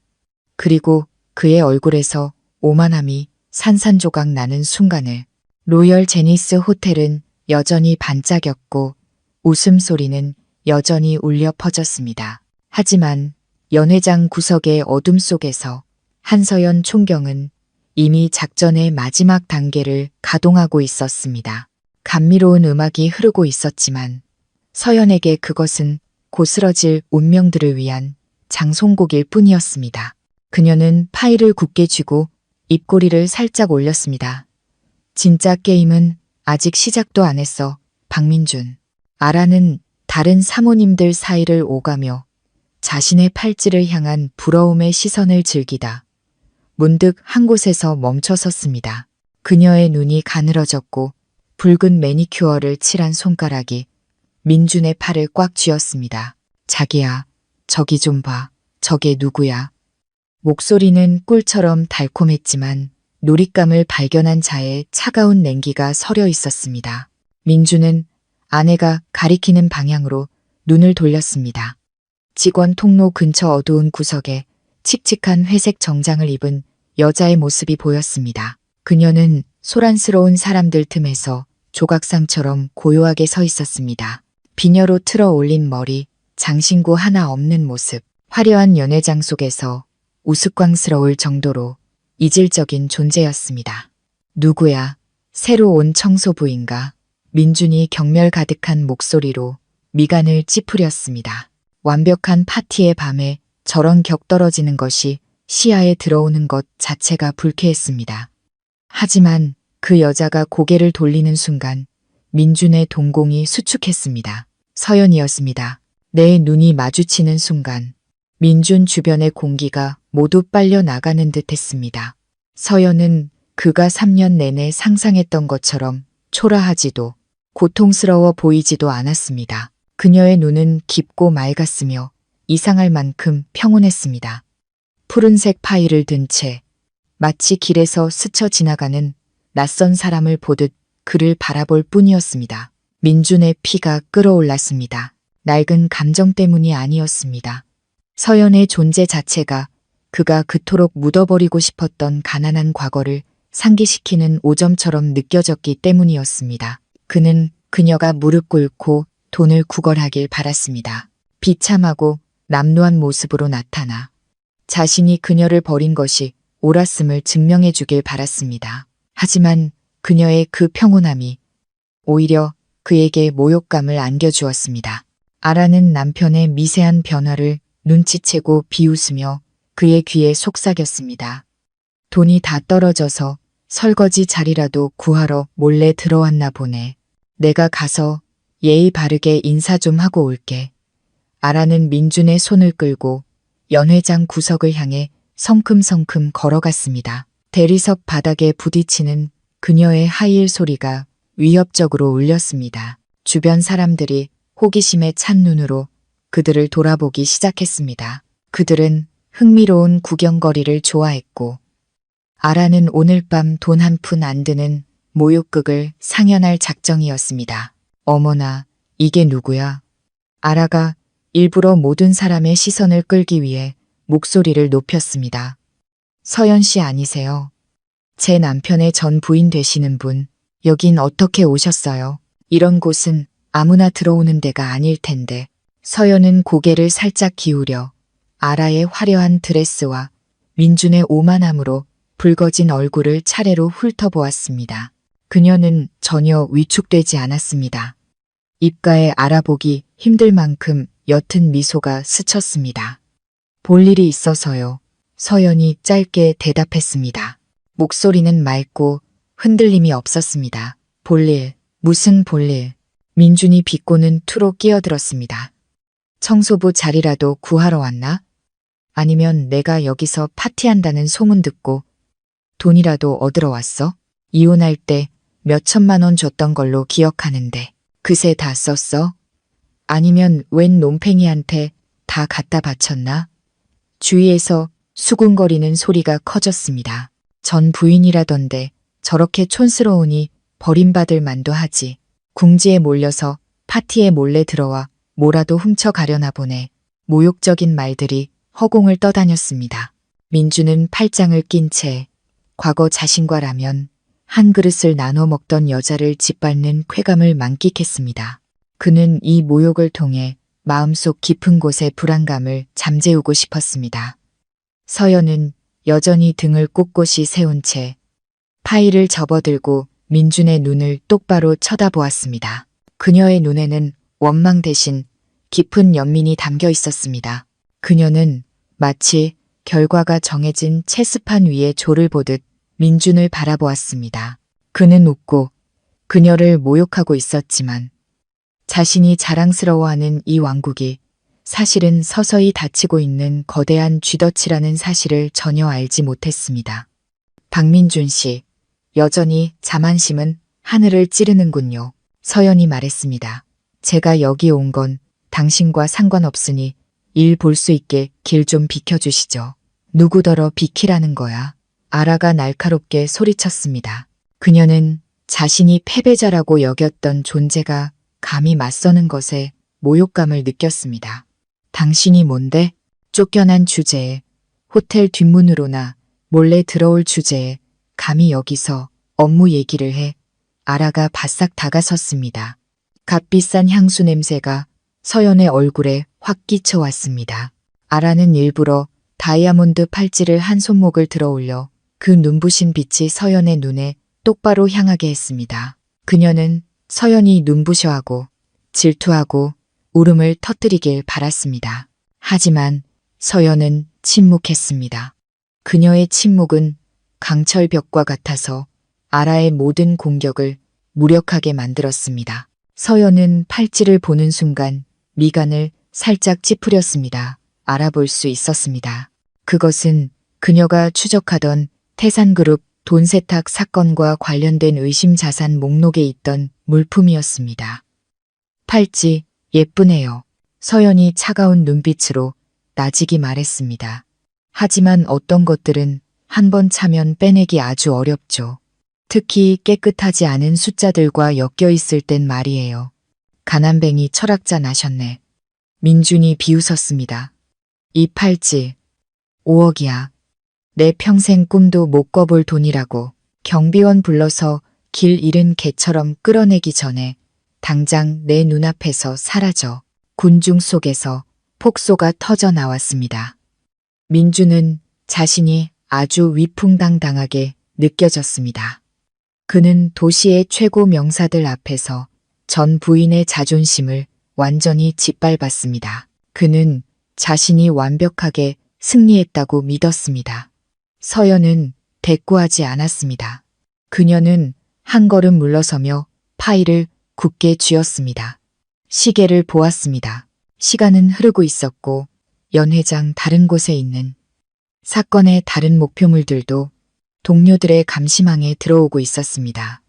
그리고 그의 얼굴에서 오만함이 산산조각 나는 순간을. 로열 제니스 호텔은 여전히 반짝였고 웃음소리는 여전히 울려 퍼졌습니다. 하지만 연회장 구석의 어둠 속에서 한서연 총경은 이미 작전의 마지막 단계를 가동하고 있었습니다. 감미로운 음악이 흐르고 있었지만 서연에게 그것은 고스러질 운명들을 위한 장송곡일 뿐이었습니다. 그녀는 파일을 굳게 쥐고 입꼬리를 살짝 올렸습니다. 진짜 게임은 아직 시작도 안 했어, 박민준. 아라는 다른 사모님들 사이를 오가며 자신의 팔찌를 향한 부러움의 시선을 즐기다 문득 한 곳에서 멈춰 섰습니다. 그녀의 눈이 가늘어졌고 붉은 매니큐어를 칠한 손가락이 민준의 팔을 꽉 쥐었습니다. 자기야, 저기 좀 봐. 저게 누구야? 목소리는 꿀처럼 달콤했지만 놀잇감을 발견한 자의 차가운 냉기가 서려 있었습니다. 민준은 아내가 가리키는 방향으로 눈을 돌렸습니다. 직원 통로 근처 어두운 구석에 칙칙한 회색 정장을 입은 여자의 모습이 보였습니다. 그녀는 소란스러운 사람들 틈에서 조각상처럼 고요하게 서 있었습니다. 비녀로 틀어 올린 머리, 장신구 하나 없는 모습, 화려한 연회장 속에서 우스꽝스러울 정도로 이질적인 존재였습니다. 누구야? 새로 온 청소부인가? 민준이 경멸 가득한 목소리로 미간을 찌푸렸습니다. 완벽한 파티의 밤에 저런 격떨어지는 것이 시야에 들어오는 것 자체가 불쾌했습니다. 하지만 그 여자가 고개를 돌리는 순간 민준의 동공이 수축했습니다. 서연이었습니다. 내 눈이 마주치는 순간 민준 주변의 공기가 모두 빨려 나가는 듯 했습니다. 서연은 그가 3년 내내 상상했던 것처럼 초라하지도 고통스러워 보이지도 않았습니다. 그녀의 눈은 깊고 맑았으며 이상할 만큼 평온했습니다. 푸른색 파일을 든 채 마치 길에서 스쳐 지나가는 낯선 사람을 보듯 그를 바라볼 뿐이었습니다. 민준의 피가 끓어올랐습니다. 낡은 감정 때문이 아니었습니다. 서연의 존재 자체가 그가 그토록 묻어버리고 싶었던 가난한 과거를 상기시키는 오점처럼 느껴졌기 때문이었습니다. 그는 그녀가 무릎 꿇고 돈을 구걸하길 바랐습니다. 비참하고 남루한 모습으로 나타나 자신이 그녀를 버린 것이 옳았음을 증명해 주길 바랐습니다. 하지만 그녀의 그 평온함이 오히려 그에게 모욕감을 안겨주었습니다. 아라는 남편의 미세한 변화를 눈치채고 비웃으며 그의 귀에 속삭였습니다. 돈이 다 떨어져서 설거지 자리라도 구하러 몰래 들어왔나 보네. 내가 가서 예의 바르게 인사 좀 하고 올게. 아라는 민준의 손을 끌고 연회장 구석을 향해 성큼성큼 걸어갔습니다. 대리석 바닥에 부딪히는 그녀의 하이힐 소리가 위협적으로 울렸습니다. 주변 사람들이 호기심에 찬 눈으로 그들을 돌아보기 시작했습니다. 그들은 흥미로운 구경거리를 좋아했고 아라는 오늘 밤 돈 한 푼 안 드는 모욕극을 상연할 작정이었습니다. 어머나, 이게 누구야? 아라가 일부러 모든 사람의 시선을 끌기 위해 목소리를 높였습니다. 서연 씨 아니세요? 제 남편의 전 부인 되시는 분, 여긴 어떻게 오셨어요? 이런 곳은 아무나 들어오는 데가 아닐 텐데. 서연은 고개를 살짝 기울여 아라의 화려한 드레스와 민준의 오만함으로 붉어진 얼굴을 차례로 훑어보았습니다. 그녀는 전혀 위축되지 않았습니다. 입가에 알아보기 힘들 만큼 옅은 미소가 스쳤습니다. 볼 일이 있어서요. 서연이 짧게 대답했습니다. 목소리는 맑고 흔들림이 없었습니다. 볼일, 무슨 볼일. 민준이 비꼬는 투로 끼어들었습니다. 청소부 자리라도 구하러 왔나? 아니면 내가 여기서 파티한다는 소문 듣고 돈이라도 얻으러 왔어? 이혼할 때 몇 천만 원 줬던 걸로 기억하는데 그새 다 썼어? 아니면 웬 놈팽이한테 다 갖다 바쳤나? 주위에서 수군거리는 소리가 커졌습니다. 전 부인이라던데 저렇게 촌스러우니 버림받을 만도 하지. 궁지에 몰려서 파티에 몰래 들어와 뭐라도 훔쳐가려나 보네. 모욕적인 말들이 허공을 떠다녔습니다. 민주는 팔짱을 낀 채 과거 자신과 라면 한 그릇을 나눠 먹던 여자를 짓밟는 쾌감을 만끽했습니다. 그는 이 모욕을 통해 마음속 깊은 곳의 불안감을 잠재우고 싶었습니다. 서연은 여전히 등을 꼿꼿이 세운 채 파일을 접어들고 민준의 눈을 똑바로 쳐다보았습니다. 그녀의 눈에는 원망 대신 깊은 연민이 담겨 있었습니다. 그녀는 마치 결과가 정해진 체스판 위에 조를 보듯 민준을 바라보았습니다. 그는 웃고 그녀를 모욕하고 있었지만 자신이 자랑스러워하는 이 왕국이 사실은 서서히 닫히고 있는 거대한 쥐덫이라는 사실을 전혀 알지 못했습니다. 박민준 씨, 여전히 자만심은 하늘을 찌르는군요. 서연이 말했습니다. 제가 여기 온 건 당신과 상관없으니 일 볼 수 있게 길 좀 비켜주시죠. 누구더러 비키라는 거야. 아라가 날카롭게 소리쳤습니다. 그녀는 자신이 패배자라고 여겼던 존재가 감히 맞서는 것에 모욕감을 느꼈습니다. 당신이 뭔데? 쫓겨난 주제에 호텔 뒷문으로나 몰래 들어올 주제에 감히 여기서 업무 얘기를 해. 아라가 바싹 다가섰습니다. 값비싼 향수 냄새가 서연의 얼굴에 확 끼쳐왔습니다. 아라는 일부러 다이아몬드 팔찌를 한 손목을 들어 올려 그 눈부신 빛이 서연의 눈에 똑바로 향하게 했습니다. 그녀는 서연이 눈부셔하고 질투하고 울음을 터뜨리길 바랐습니다. 하지만 서연은 침묵했습니다. 그녀의 침묵은 강철벽과 같아서 아라의 모든 공격을 무력하게 만들었습니다. 서연은 팔찌를 보는 순간 미간을 살짝 찌푸렸습니다. 알아볼 수 있었습니다. 그것은 그녀가 추적하던 태산그룹 돈 세탁 사건과 관련된 의심 자산 목록에 있던 물품이었습니다. 팔찌, 예쁘네요. 서연이 차가운 눈빛으로 나직이 말했습니다. 하지만 어떤 것들은 한 번 차면 빼내기 아주 어렵죠. 특히 깨끗하지 않은 숫자들과 엮여 있을 땐 말이에요. 가난뱅이 철학자 나셨네. 민준이 비웃었습니다. 이 팔찌, 5억이야. 내 평생 꿈도 못 꿔볼 돈이라고. 경비원 불러서 길 잃은 개처럼 끌어내기 전에 당장 내 눈앞에서 사라져. 군중 속에서 폭소가 터져 나왔습니다. 민주는 자신이 아주 위풍당당하게 느껴졌습니다. 그는 도시의 최고 명사들 앞에서 전 부인의 자존심을 완전히 짓밟았습니다. 그는 자신이 완벽하게 승리했다고 믿었습니다. 서연은 대꾸하지 않았습니다. 그녀는 한 걸음 물러서며 파일을 굳게 쥐었습니다. 시계를 보았습니다. 시간은 흐르고 있었고 연 회장 다른 곳에 있는 사건의 다른 목표물들도 동료들의 감시망에 들어오고 있었습니다.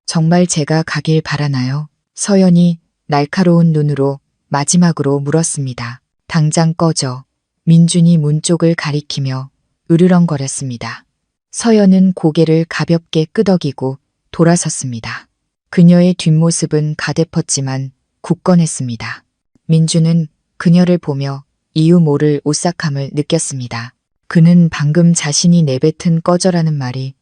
정말 제가 가길 바라나요? 서연이 날카로운 눈으로 마지막으로 물었습니다. 당장 꺼져. 민준이 문 쪽을 가리키며 으르렁거렸습니다. 서연은 고개를 가볍게 끄덕이고 돌아섰습니다. 그녀의 뒷모습은 가대펐지만 굳건했습니다. 민준은 그녀를 보며 이유 모를 오싹함을 느꼈습니다. 그는 방금 자신이 내뱉은 꺼져라는 말이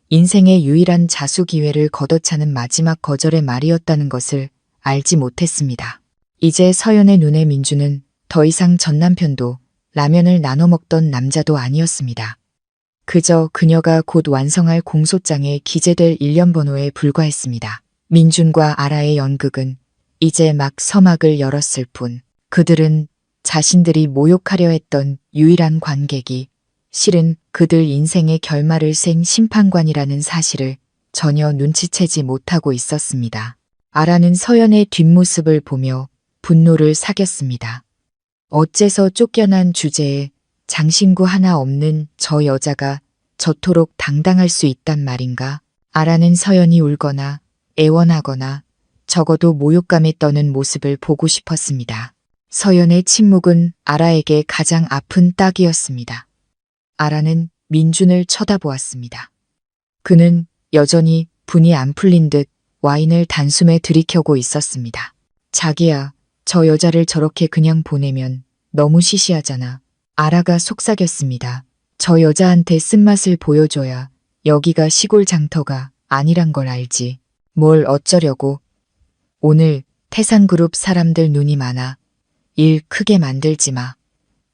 인생의 유일한 자수 기회를 걷어차는 마지막 거절의 말이었다는 것을 알지 못했습니다. 이제 서연의 눈에 민준은 더 이상 전 남편도 라면을 나눠 먹던 남자도 아니었습니다. 그저 그녀가 곧 완성할 공소장에 기재될 일련 번호에 불과했습니다. 민준과 아라의 연극은 이제 막 서막을 열었을 뿐 그들은 자신들이 모욕하려 했던 유일한 관객이 실은 그들 인생의 결말을 센 심판관이라는 사실을 전혀 눈치채지 못하고 있었습니다. 아라는 서연의 뒷모습을 보며 분노를 사겼습니다. 어째서 쫓겨난 주제에 장신구 하나 없는 저 여자가 저토록 당당할 수 있단 말인가? 아라는 서연이 울거나 애원하거나 적어도 모욕감에 떠는 모습을 보고 싶었습니다. 서연의 침묵은 아라에게 가장 아픈 딱이었습니다. 아라는 민준을 쳐다보았습니다. 그는 여전히 분이 안 풀린 듯 와인을 단숨에 들이켜고 있었습니다. 자기야, 저 여자를 저렇게 그냥 보내면 너무 시시하잖아. 아라가 속삭였습니다. 저 여자한테 쓴맛을 보여줘야 여기가 시골 장터가 아니란 걸 알지. 뭘 어쩌려고. 오늘 태산그룹 사람들 눈이 많아. 일 크게 만들지 마.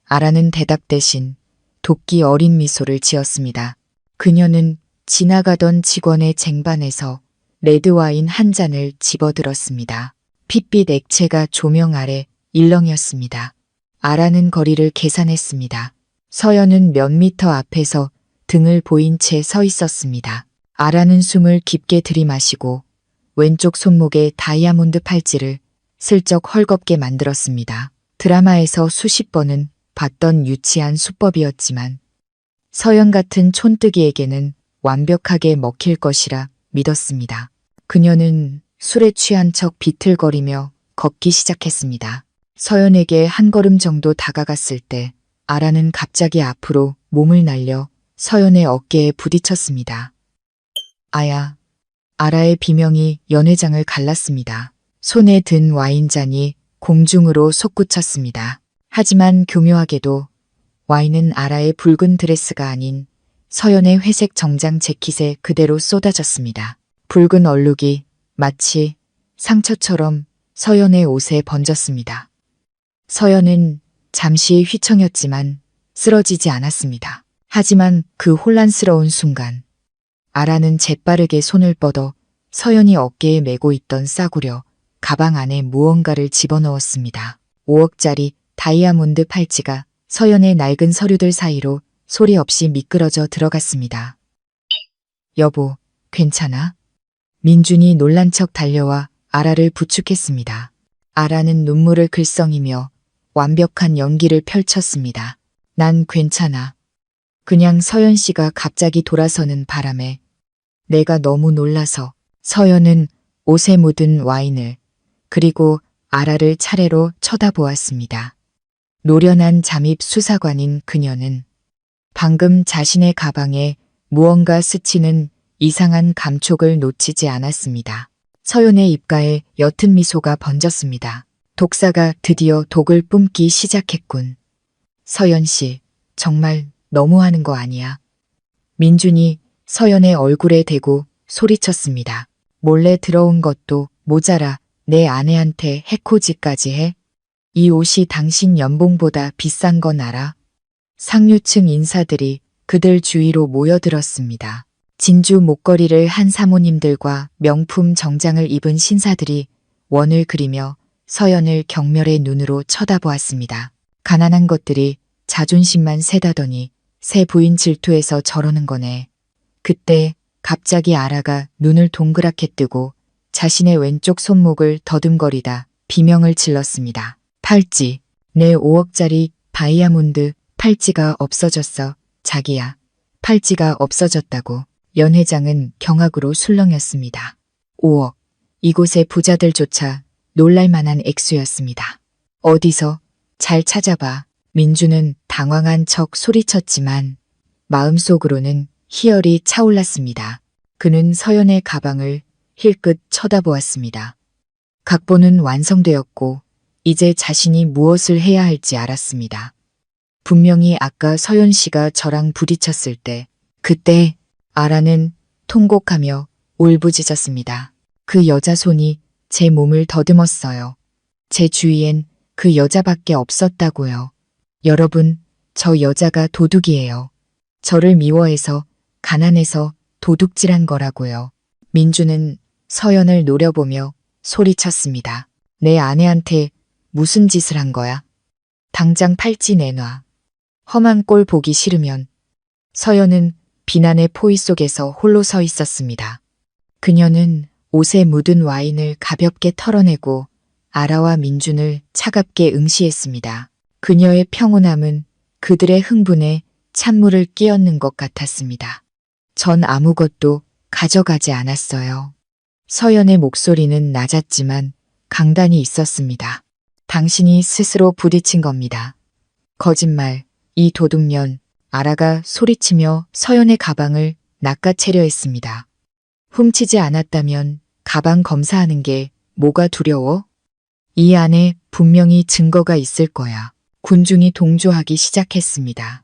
아라는 대답 대신 도끼 어린 미소를 지었습니다. 그녀는 지나가던 직원의 쟁반에서 레드와인 한 잔을 집어들었습니다. 핏빛 액체가 조명 아래 일렁였습니다. 아라는 거리를 계산했습니다. 서연은 몇 미터 앞에서 등을 보인 채 서 있었습니다. 아라는 숨을 깊게 들이마시고 왼쪽 손목에 다이아몬드 팔찌를 슬쩍 헐겁게 만들었습니다. 드라마에서 수십 번은 봤던 유치한 수법이었지만 서연 같은 촌뜨기에게는 완벽하게 먹힐 것이라 믿었습니다. 그녀는 술에 취한 척 비틀거리며 걷기 시작했습니다. 서연에게 한 걸음 정도 다가갔을 때 아라는 갑자기 앞으로 몸을 날려 서연의 어깨에 부딪혔습니다. 아야. 아라의 비명이 연회장을 갈랐습니다. 손에 든 와인잔이 공중으로 솟구쳤습니다. 하지만 교묘하게도 와인은 아라의 붉은 드레스가 아닌 서연의 회색 정장 재킷에 그대로 쏟아졌습니다. 붉은 얼룩이 마치 상처처럼 서연의 옷에 번졌습니다. 서연은 잠시 휘청였지만 쓰러지지 않았습니다. 하지만 그 혼란스러운 순간 아라는 재빠르게 손을 뻗어 서연이 어깨에 메고 있던 싸구려 가방 안에 무언가를 집어넣었습니다. 5억짜리 다이아몬드 팔찌가 서연의 낡은 서류들 사이로 소리 없이 미끄러져 들어갔습니다. 여보, 괜찮아? 민준이 놀란 척 달려와 아라를 부축했습니다. 아라는 눈물을 글썽이며 완벽한 연기를 펼쳤습니다. 난 괜찮아. 그냥 서연 씨가 갑자기 돌아서는 바람에 내가 너무 놀라서. 서연은 옷에 묻은 와인을 그리고 아라를 차례로 쳐다보았습니다. 노련한 잠입 수사관인 그녀는 방금 자신의 가방에 무언가 스치는 이상한 감촉을 놓치지 않았습니다. 서연의 입가에 옅은 미소가 번졌습니다. 독사가 드디어 독을 뿜기 시작했군. 서연 씨, 정말 너무하는 거 아니야? 민준이 서연의 얼굴에 대고 소리쳤습니다. 몰래 들어온 것도 모자라 내 아내한테 해코지까지 해? 이 옷이 당신 연봉보다 비싼 건 알아? 상류층 인사들이 그들 주위로 모여들었습니다. 진주 목걸이를 한 사모님들과 명품 정장을 입은 신사들이 원을 그리며 서연을 경멸의 눈으로 쳐다보았습니다. 가난한 것들이 자존심만 세다더니 새 부인 질투해서 저러는 거네. 그때 갑자기 아라가 눈을 동그랗게 뜨고 자신의 왼쪽 손목을 더듬거리다 비명을 질렀습니다. 팔찌, 내 5억짜리 다이아몬드 팔찌가 없어졌어. 자기야, 팔찌가 없어졌다고. 연 회장은 경악으로 술렁였습니다. 5억, 이곳의 부자들조차 놀랄만한 액수였습니다. 어디서? 잘 찾아봐. 민주는 당황한 척 소리쳤지만 마음속으로는 희열이 차올랐습니다. 그는 서연의 가방을 힐끗 쳐다보았습니다. 각본은 완성되었고 이제 자신이 무엇을 해야 할지 알았습니다. 분명히 아까 서연 씨가 저랑 부딪혔을 때 그때 아라는 통곡하며 울부짖었습니다. 그 여자 손이 제 몸을 더듬었어요. 제 주위엔 그 여자밖에 없었다고요. 여러분, 저 여자가 도둑이에요. 저를 미워해서 가난해서 도둑질한 거라고요. 민주는 서연을 노려보며 소리쳤습니다. 내 아내한테 무슨 짓을 한 거야? 당장 팔찌 내놔. 험한 꼴 보기 싫으면. 서연은 비난의 포위 속에서 홀로 서 있었습니다. 그녀는 옷에 묻은 와인을 가볍게 털어내고 아라와 민준을 차갑게 응시했습니다. 그녀의 평온함은 그들의 흥분에 찬물을 끼얹는 것 같았습니다. 전 아무것도 가져가지 않았어요. 서연의 목소리는 낮았지만 강단이 있었습니다. 당신이 스스로 부딪힌 겁니다. 거짓말, 이 도둑년, 아라가 소리치며 서연의 가방을 낚아채려 했습니다. 훔치지 않았다면 가방 검사하는 게 뭐가 두려워? 이 안에 분명히 증거가 있을 거야. 군중이 동조하기 시작했습니다.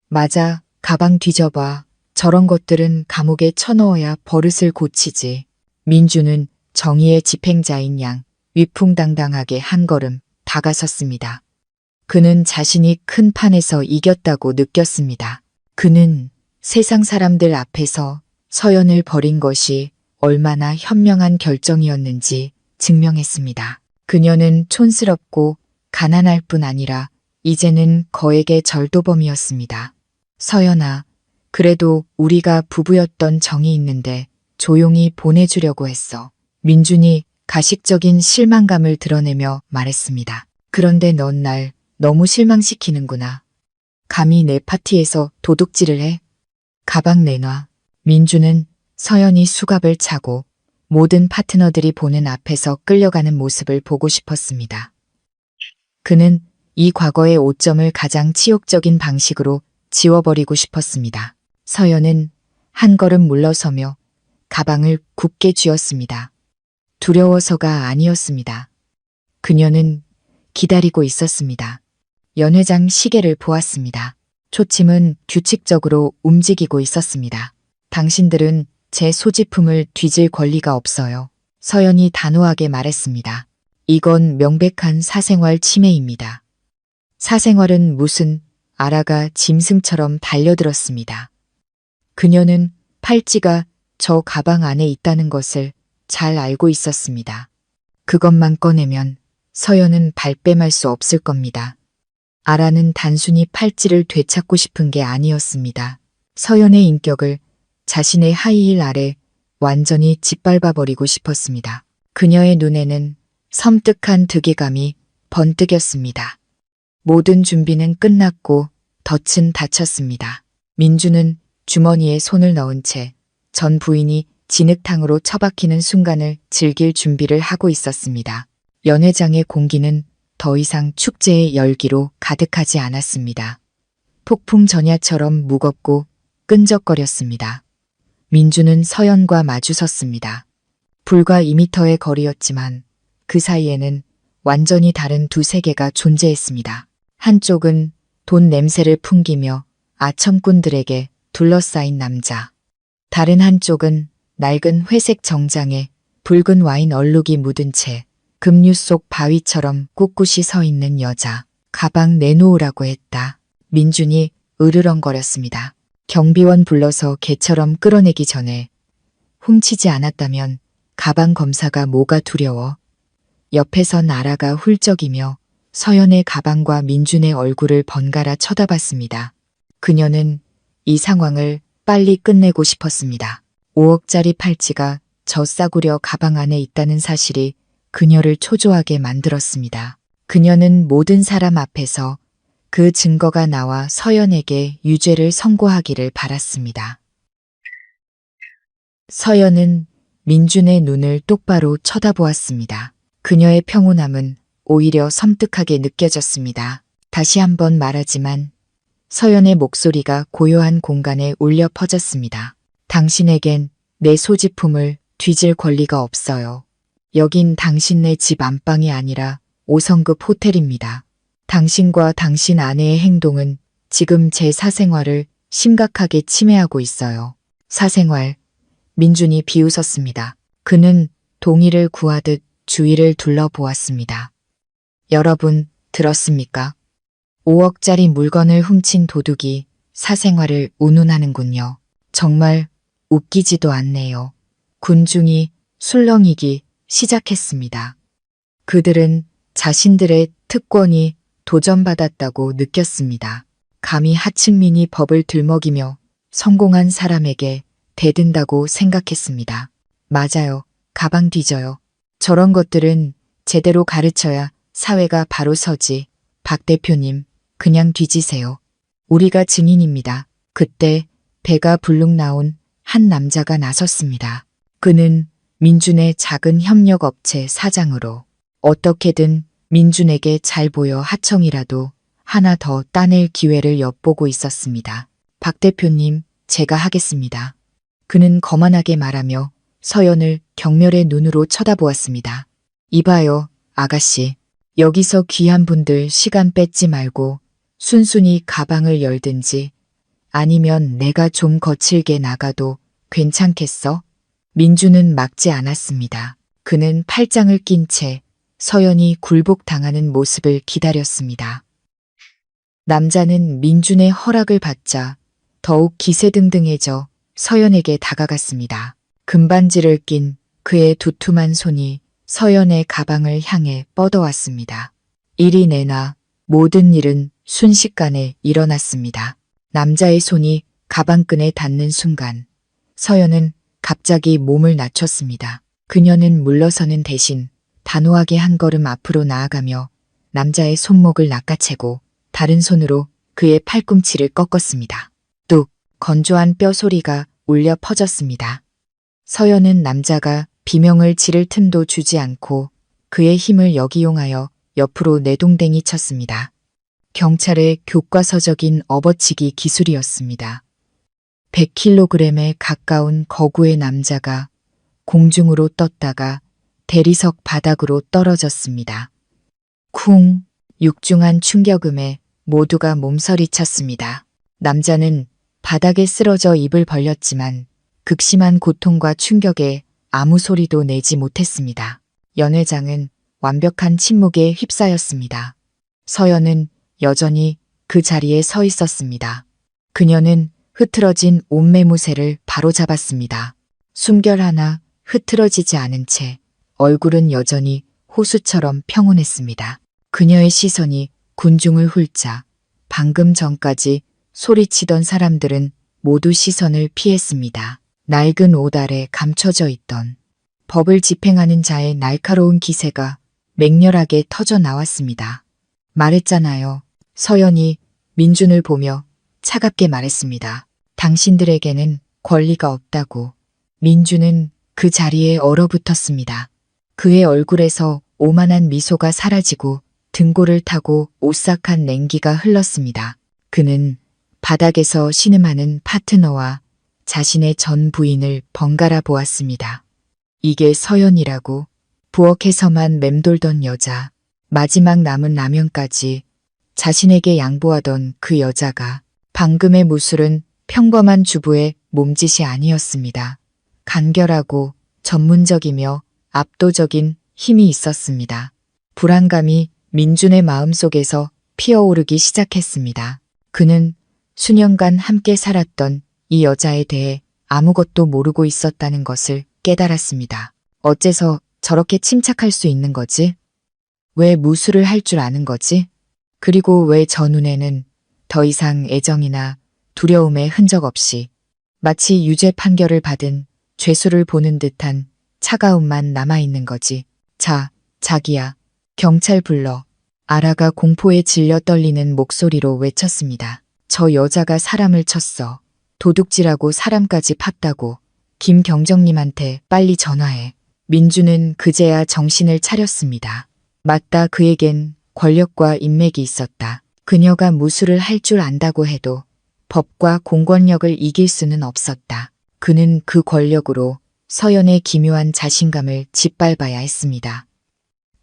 맞아, 가방 뒤져봐. 저런 것들은 감옥에 쳐넣어야 버릇을 고치지. 민주는 정의의 집행자인 양 위풍당당하게 한 걸음 다가섰습니다. 그는 자신이 큰 판에서 이겼다고 느꼈습니다. 그는 세상 사람들 앞에서 서연을 버린 것이 얼마나 현명한 결정이었는지 증명했습니다. 그녀는 촌스럽고 가난할 뿐 아니라 이제는 거액의 절도범이었습니다. 서연아, 그래도 우리가 부부였던 정이 있는데 조용히 보내주려고 했어. 민준이 가식적인 실망감을 드러내며 말했습니다. 그런데 넌 날 너무 실망시키는구나. 감히 내 파티에서 도둑질을 해? 가방 내놔. 민준은 서연이 수갑을 차고 모든 파트너들이 보는 앞에서 끌려가는 모습을 보고 싶었습니다. 그는 이 과거의 오점을 가장 치욕적인 방식으로 지워버리고 싶었습니다. 서연은 한 걸음 물러서며 가방을 굳게 쥐었습니다. 두려워서가 아니었습니다. 그녀는 기다리고 있었습니다. 연회장 시계를 보았습니다. 초침은 규칙적으로 움직이고 있었습니다. 당신들은 제 소지품을 뒤질 권리가 없어요. 서연이 단호하게 말했습니다. 이건 명백한 사생활 침해입니다. 사생활은 무슨 아라가 짐승처럼 달려들었습니다. 그녀는 팔찌가 저 가방 안에 있다는 것을 잘 알고 있었습니다. 그것만 꺼내면 서연은 발뺌할 수 없을 겁니다. 아라는 단순히 팔찌를 되찾고 싶은 게 아니었습니다. 서연의 인격을 자신의 하이힐 아래 완전히 짓밟아버리고 싶었습니다. 그녀의 눈에는 섬뜩한 득이감이 번뜩였습니다. 모든 준비는 끝났고 덫은 닫혔습니다. 민주는 주머니에 손을 넣은 채 전 부인이 진흙탕으로 처박히는 순간을 즐길 준비를 하고 있었습니다. 연회장의 공기는 더 이상 축제의 열기로 가득하지 않았습니다. 폭풍 전야처럼 무겁고 끈적거렸습니다. 민주는 서연과 마주섰습니다. 불과 2미터의 거리였지만 그 사이에는 완전히 다른 두 세계가 존재했습니다. 한쪽은 돈 냄새를 풍기며 아첨꾼들에게 둘러싸인 남자. 다른 한쪽은 낡은 회색 정장에 붉은 와인 얼룩이 묻은 채 급류 속 바위처럼 꿋꿋이 서 있는 여자. 가방 내놓으라고 했다. 민준이 으르렁거렸습니다. 경비원 불러서 개처럼 끌어내기 전에 훔치지 않았다면 가방 검사가 뭐가 두려워. 옆에선 아라가 훌쩍이며 서연의 가방과 민준의 얼굴을 번갈아 쳐다봤습니다. 그녀는 이 상황을 빨리 끝내고 싶었습니다. 5억짜리 팔찌가 저 싸구려 가방 안에 있다는 사실이 그녀를 초조하게 만들었습니다. 그녀는 모든 사람 앞에서 그 증거가 나와 서연에게 유죄를 선고하기를 바랐습니다. 서연은 민준의 눈을 똑바로 쳐다보았습니다. 그녀의 평온함은 오히려 섬뜩하게 느껴졌습니다. 다시 한번 말하지만 서연의 목소리가 고요한 공간에 울려 퍼졌습니다. 당신에겐 내 소지품을 뒤질 권리가 없어요. 여긴 당신네 집 안방이 아니라 5성급 호텔입니다. 당신과 당신 아내의 행동은 지금 제 사생활을 심각하게 침해하고 있어요. 사생활, 민준이 비웃었습니다. 그는 동의를 구하듯 주위를 둘러보았습니다. 여러분, 들었습니까? 5억짜리 물건을 훔친 도둑이 사생활을 운운하는군요. 정말 웃기지도 않네요. 군중이 술렁이기 시작했습니다. 그들은 자신들의 특권이 도전받았다고 느꼈습니다. 감히 하층민이 법을 들먹이며 성공한 사람에게 대든다고 생각했습니다. 맞아요. 가방 뒤져요. 저런 것들은 제대로 가르쳐야 사회가 바로 서지. 박 대표님, 그냥 뒤지세요. 우리가 증인입니다. 그때 배가 불룩 나온 한 남자가 나섰습니다. 그는 민준의 작은 협력업체 사장으로 어떻게든 민준에게 잘 보여 하청이라도 하나 더 따낼 기회를 엿보고 있었습니다. 박 대표님, 제가 하겠습니다. 그는 거만하게 말하며 서연을 경멸의 눈으로 쳐다보았습니다. 이봐요, 아가씨. 여기서 귀한 분들 시간 뺏지 말고 순순히 가방을 열든지 아니면 내가 좀 거칠게 나가도 괜찮겠어? 민주는 막지 않았습니다. 그는 팔짱을 낀 채 서연이 굴복당하는 모습을 기다렸습니다. 남자는 민준의 허락을 받자 더욱 기세등등해져 서연에게 다가갔습니다. 금반지를 낀 그의 두툼한 손이 서연의 가방을 향해 뻗어왔습니다. 이리 내놔. 모든 일은 순식간에 일어났습니다. 남자의 손이 가방끈에 닿는 순간 서연은 갑자기 몸을 낮췄습니다. 그녀는 물러서는 대신 단호하게 한 걸음 앞으로 나아가며 남자의 손목을 낚아채고 다른 손으로 그의 팔꿈치를 꺾었습니다. 뚝! 건조한 뼈 소리가 울려 퍼졌습니다. 서연은 남자가 비명을 지를 틈도 주지 않고 그의 힘을 역이용하여 옆으로 내동댕이 쳤습니다. 경찰의 교과서적인 업어치기 기술이었습니다. 100kg에 가까운 거구의 남자가 공중으로 떴다가 대리석 바닥으로 떨어졌습니다. 쿵! 육중한 충격음에 모두가 몸서리쳤습니다. 남자는 바닥에 쓰러져 입을 벌렸지만 극심한 고통과 충격에 아무 소리도 내지 못했습니다. 연 회장은 완벽한 침묵에 휩싸였습니다. 서연은 여전히 그 자리에 서 있었습니다. 그녀는 흐트러진 옷매무새를 바로잡았습니다. 숨결 하나 흐트러지지 않은 채 얼굴은 여전히 호수처럼 평온했습니다. 그녀의 시선이 군중을 훑자 방금 전까지 소리치던 사람들은 모두 시선을 피했습니다. 낡은 옷 아래 감춰져 있던 법을 집행하는 자의 날카로운 기세가 맹렬하게 터져 나왔습니다. 말했잖아요. 서연이 민준을 보며 차갑게 말했습니다. 당신들에게는 권리가 없다고. 민준은 그 자리에 얼어붙었습니다. 그의 얼굴에서 오만한 미소가 사라지고 등골을 타고 오싹한 냉기가 흘렀습니다. 그는 바닥에서 신음하는 파트너와 자신의 전 부인을 번갈아 보았습니다. 이게 서연이라고 부엌에서만 맴돌던 여자, 마지막 남은 라면까지 자신에게 양보하던 그 여자가 방금의 무술은 평범한 주부의 몸짓이 아니었습니다. 간결하고 전문적이며 압도적인 힘이 있었습니다. 불안감이 민준의 마음속에서 피어오르기 시작했습니다. 그는 수년간 함께 살았던 이 여자에 대해 아무것도 모르고 있었다는 것을 깨달았습니다. 어째서 저렇게 침착할 수 있는 거지? 왜 무술을 할 줄 아는 거지? 그리고 왜 저 눈에는 더 이상 애정이나 두려움의 흔적 없이 마치 유죄 판결을 받은 죄수를 보는 듯한 차가움만 남아있는 거지. 자, 자기야. 경찰 불러. 아라가 공포에 질려 떨리는 목소리로 외쳤습니다. 저 여자가 사람을 쳤어. 도둑질하고 사람까지 팠다고. 김경정님한테 빨리 전화해. 민주는 그제야 정신을 차렸습니다. 맞다, 그에겐 권력과 인맥이 있었다. 그녀가 무술을 할 줄 안다고 해도 법과 공권력을 이길 수는 없었다. 그는 그 권력으로 서연의 기묘한 자신감을 짓밟아야 했습니다.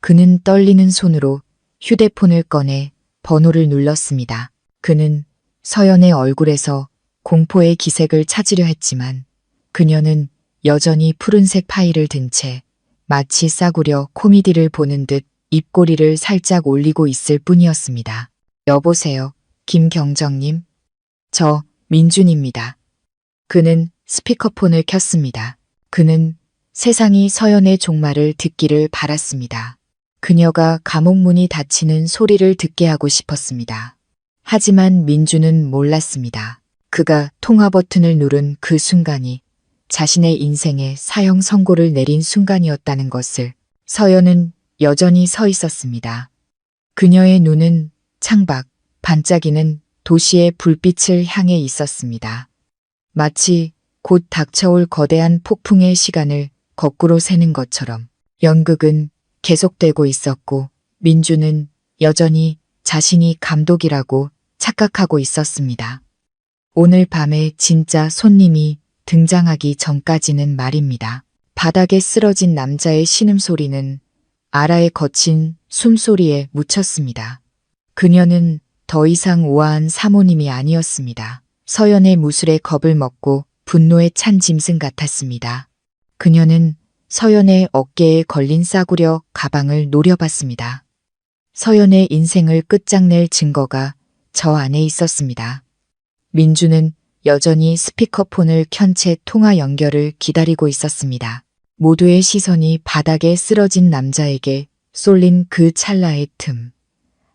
그는 떨리는 손으로 휴대폰을 꺼내 번호를 눌렀습니다. 그는 서연의 얼굴에서 공포의 기색을 찾으려 했지만 그녀는 여전히 푸른색 파일을 든 채 마치 싸구려 코미디를 보는 듯 입꼬리를 살짝 올리고 있을 뿐이었습니다. 여보세요, 김경정님. 저 민준입니다. 그는 스피커폰을 켰습니다. 그는 세상이 서연의 종말을 듣기를 바랐습니다. 그녀가 감옥 문이 닫히는 소리를 듣게 하고 싶었습니다. 하지만 민주는 몰랐습니다. 그가 통화 버튼을 누른 그 순간이 자신의 인생에 사형 선고를 내린 순간이었다는 것을. 서연은 여전히 서 있었습니다. 그녀의 눈은 창밖, 반짝이는 도시의 불빛을 향해 있었습니다. 마치 곧 닥쳐올 거대한 폭풍의 시간을 거꾸로 세는 것처럼. 연극은 계속되고 있었고 민주는 여전히 자신이 감독이라고 착각하고 있었습니다. 오늘 밤에 진짜 손님이 등장하기 전까지는 말입니다. 바닥에 쓰러진 남자의 신음소리는 아라의 거친 숨소리에 묻혔습니다. 그녀는 더 이상 우아한 사모님이 아니었습니다. 서연의 무술에 겁을 먹고 분노에 찬 짐승 같았습니다. 그녀는 서연의 어깨에 걸린 싸구려 가방을 노려봤습니다. 서연의 인생을 끝장낼 증거가 저 안에 있었습니다. 민주는 여전히 스피커폰을 켠 채 통화 연결을 기다리고 있었습니다. 모두의 시선이 바닥에 쓰러진 남자에게 쏠린 그 찰나의 틈.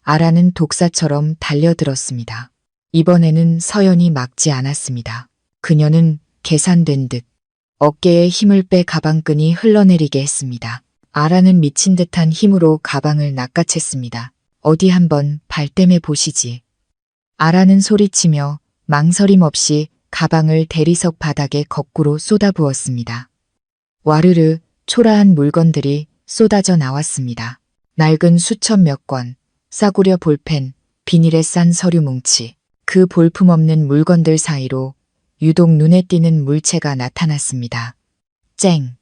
아라는 독사처럼 달려들었습니다. 이번에는 서연이 막지 않았습니다. 그녀는 계산된 듯 어깨에 힘을 빼 가방끈이 흘러내리게 했습니다. 아라는 미친 듯한 힘으로 가방을 낚아챘습니다. 어디 한번 발뺌해 보시지. 아라는 소리치며 망설임 없이 가방을 대리석 바닥에 거꾸로 쏟아부었습니다. 와르르 초라한 물건들이 쏟아져 나왔습니다. 낡은 수첩 몇 권, 싸구려 볼펜, 비닐에 싼 서류 뭉치. 그 볼품없는 물건들 사이로 유독 눈에 띄는 물체가 나타났습니다. 쨍!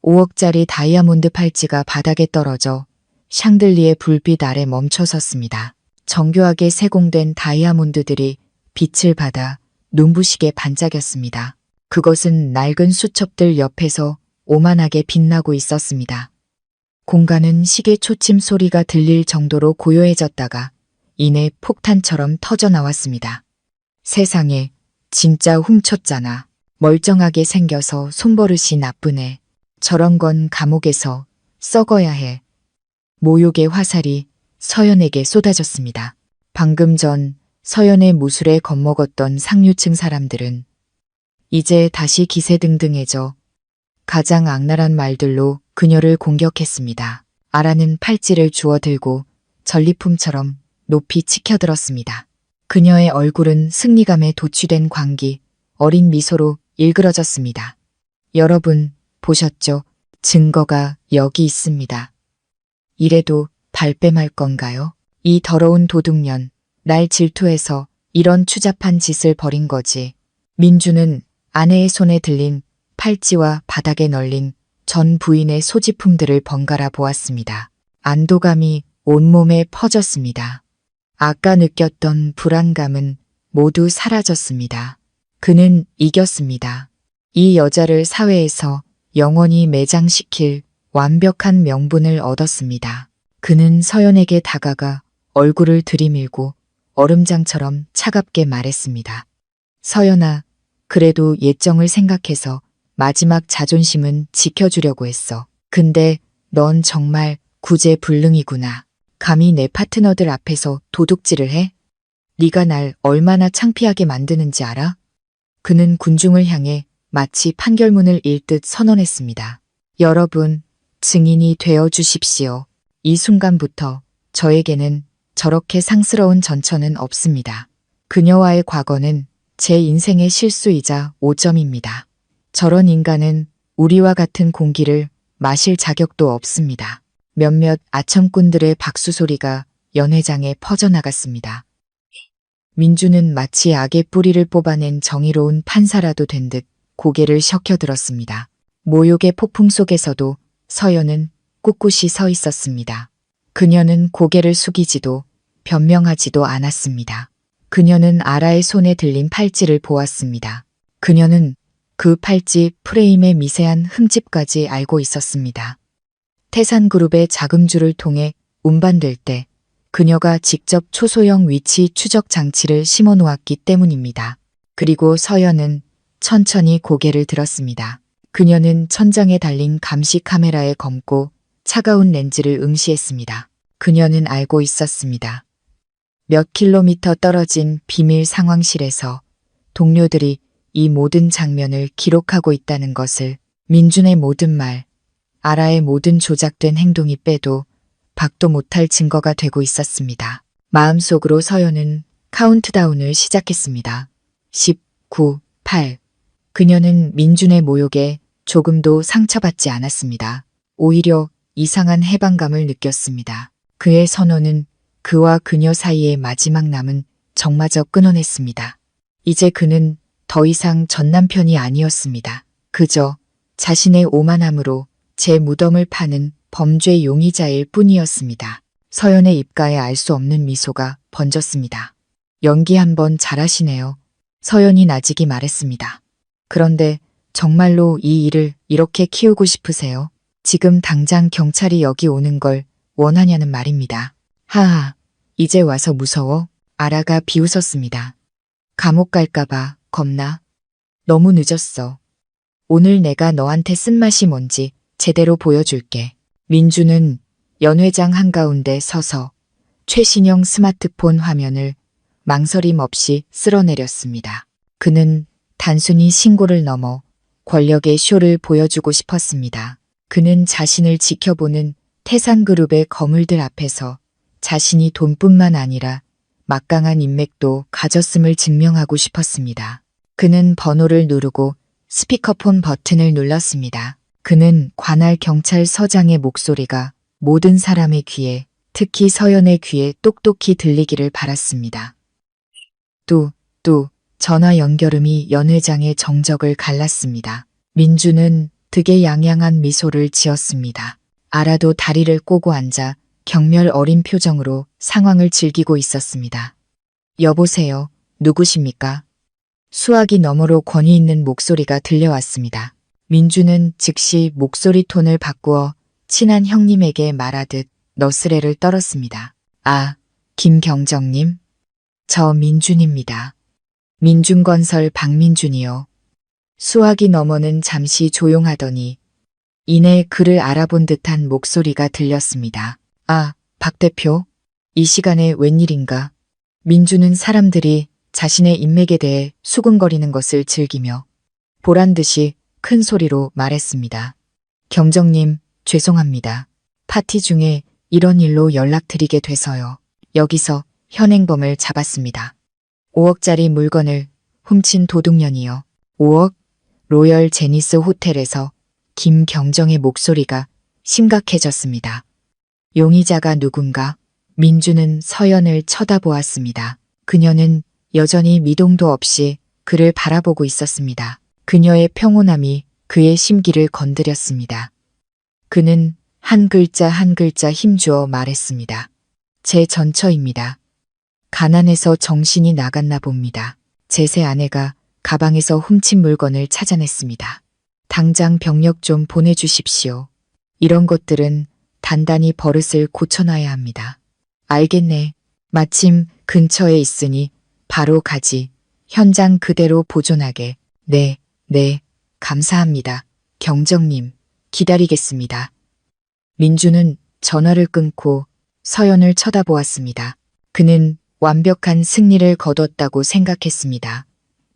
5억짜리 다이아몬드 팔찌가 바닥에 떨어져 샹들리에 불빛 아래 멈춰섰습니다. 정교하게 세공된 다이아몬드들이 빛을 받아 눈부시게 반짝였습니다. 그것은 낡은 수첩들 옆에서 오만하게 빛나고 있었습니다. 공간은 시계 초침 소리가 들릴 정도로 고요해졌다가 이내 폭탄처럼 터져 나왔습니다. 세상에, 진짜 훔쳤잖아. 멀쩡하게 생겨서 손버릇이 나쁘네. 저런 건 감옥에서 썩어야 해. 모욕의 화살이 서연에게 쏟아졌습니다. 방금 전 서연의 무술에 겁먹었던 상류층 사람들은 이제 다시 기세등등해져 가장 악랄한 말들로 그녀를 공격했습니다. 아라는 팔찌를 주워들고 전리품처럼 높이 치켜들었습니다. 그녀의 얼굴은 승리감에 도취된 광기, 어린 미소로 일그러졌습니다. 여러분, 보셨죠? 증거가 여기 있습니다. 이래도 발뺌할 건가요? 이 더러운 도둑년, 날 질투해서 이런 추잡한 짓을 벌인 거지. 민주는 아내의 손에 들린 팔찌와 바닥에 널린 전 부인의 소지품들을 번갈아 보았습니다. 안도감이 온몸에 퍼졌습니다. 아까 느꼈던 불안감은 모두 사라졌습니다. 그는 이겼습니다. 이 여자를 사회에서 영원히 매장시킬 완벽한 명분을 얻었습니다. 그는 서연에게 다가가 얼굴을 들이밀고 얼음장처럼 차갑게 말했습니다. 서연아, 그래도 예정을 생각해서 마지막 자존심은 지켜주려고 했어. 근데 넌 정말 구제불능이구나. 감히 내 파트너들 앞에서 도둑질을 해? 네가 날 얼마나 창피하게 만드는지 알아? 그는 군중을 향해 마치 판결문을 읽듯 선언했습니다. 여러분, 증인이 되어 주십시오. 이 순간부터 저에게는 저렇게 상스러운 전처는 없습니다. 그녀와의 과거는 제 인생의 실수이자 오점입니다. 저런 인간은 우리와 같은 공기를 마실 자격도 없습니다. 몇몇 아첨꾼들의 박수 소리가 연회장에 퍼져나갔습니다. 민주는 마치 악의 뿌리를 뽑아낸 정의로운 판사라도 된 듯 고개를 셔켜들었습니다. 모욕의 폭풍 속에서도 서연은 꿋꿋이 서 있었습니다. 그녀는 고개를 숙이지도 변명하지도 않았습니다. 그녀는 아라의 손에 들린 팔찌를 보았습니다. 그녀는 그 팔찌 프레임의 미세한 흠집까지 알고 있었습니다. 태산그룹의 자금주를 통해 운반될 때 그녀가 직접 초소형 위치 추적 장치를 심어 놓았기 때문입니다. 그리고 서연은 천천히 고개를 들었습니다. 그녀는 천장에 달린 감시 카메라에 검고 차가운 렌즈를 응시했습니다. 그녀는 알고 있었습니다. 몇 킬로미터 떨어진 비밀 상황실에서 동료들이 이 모든 장면을 기록하고 있다는 것을, 민준의 모든 말, 아라의 모든 조작된 행동이 빼도 박도 못할 증거가 되고 있었습니다. 마음속으로 서연은 카운트다운을 시작했습니다. 10, 9, 8. 그녀는 민준의 모욕에 조금도 상처받지 않았습니다. 오히려 이상한 해방감을 느꼈습니다. 그의 선언은 그와 그녀 사이의 마지막 남은 정마저 끊어냈습니다. 이제 그는 더 이상 전 남편이 아니었습니다. 그저 자신의 오만함으로 제 무덤을 파는 범죄 용의자일 뿐이었습니다. 서연의 입가에 알 수 없는 미소가 번졌습니다. 연기 한번 잘하시네요. 서연이 나직이 말했습니다. 그런데 정말로 이 일을 이렇게 키우고 싶으세요? 지금 당장 경찰이 여기 오는 걸 원하냐는 말입니다. 하하, 이제 와서 무서워? 아라가 비웃었습니다. 감옥 갈까봐 겁나? 너무 늦었어. 오늘 내가 너한테 쓴맛이 뭔지 제대로 보여줄게. 민주는 연회장 한가운데 서서 최신형 스마트폰 화면을 망설임 없이 쓸어내렸습니다. 그는 단순히 신고를 넘어 권력의 쇼를 보여주고 싶었습니다. 그는 자신을 지켜보는 태산그룹의 거물들 앞에서 자신이 돈뿐만 아니라 막강한 인맥도 가졌음을 증명하고 싶었습니다. 그는 번호를 누르고 스피커폰 버튼을 눌렀습니다. 그는 관할 경찰서장의 목소리가 모든 사람의 귀에, 특히 서연의 귀에 똑똑히 들리기를 바랐습니다. 전화 연결음이 연회장의 정적을 갈랐습니다. 민주는 득에 양양한 미소를 지었습니다. 아라도 다리를 꼬고 앉아 경멸 어린 표정으로 상황을 즐기고 있었습니다. 여보세요, 누구십니까? 수화기 너머로 권위 있는 목소리가 들려왔습니다. 민주는 즉시 목소리 톤을 바꾸어 친한 형님에게 말하듯 너스레를 떨었습니다. 아, 김경정님? 저 민준입니다. 민준건설 박민준이요. 수화기 너머는 잠시 조용하더니 이내 그를 알아본 듯한 목소리가 들렸습니다. 아, 박 대표? 이 시간에 웬일인가? 민준은 사람들이 자신의 인맥에 대해 수군거리는 것을 즐기며 보란듯이 큰 소리로 말했습니다. 경정님, 죄송합니다. 파티 중에 이런 일로 연락드리게 돼서요. 여기서 현행범을 잡았습니다. 5억짜리 물건을 훔친 도둑년이요. 5억? 로열 제니스 호텔에서 김경정의 목소리가 심각해졌습니다. 용의자가 누군가? 민주는 서연을 쳐다보았습니다. 그녀는 여전히 미동도 없이 그를 바라보고 있었습니다. 그녀의 평온함이 그의 심기를 건드렸습니다. 그는 한 글자 한 글자 힘주어 말했습니다. 제 전처입니다. 가난해서 정신이 나갔나 봅니다. 제 새 아내가 가방에서 훔친 물건을 찾아냈습니다. 당장 병력 좀 보내주십시오. 이런 것들은 단단히 버릇을 고쳐놔야 합니다. 알겠네. 마침 근처에 있으니 바로 가지. 현장 그대로 보존하게. 네, 감사합니다. 경정님, 기다리겠습니다. 민주는 전화를 끊고 서연을 쳐다보았습니다. 그는 완벽한 승리를 거뒀다고 생각했습니다.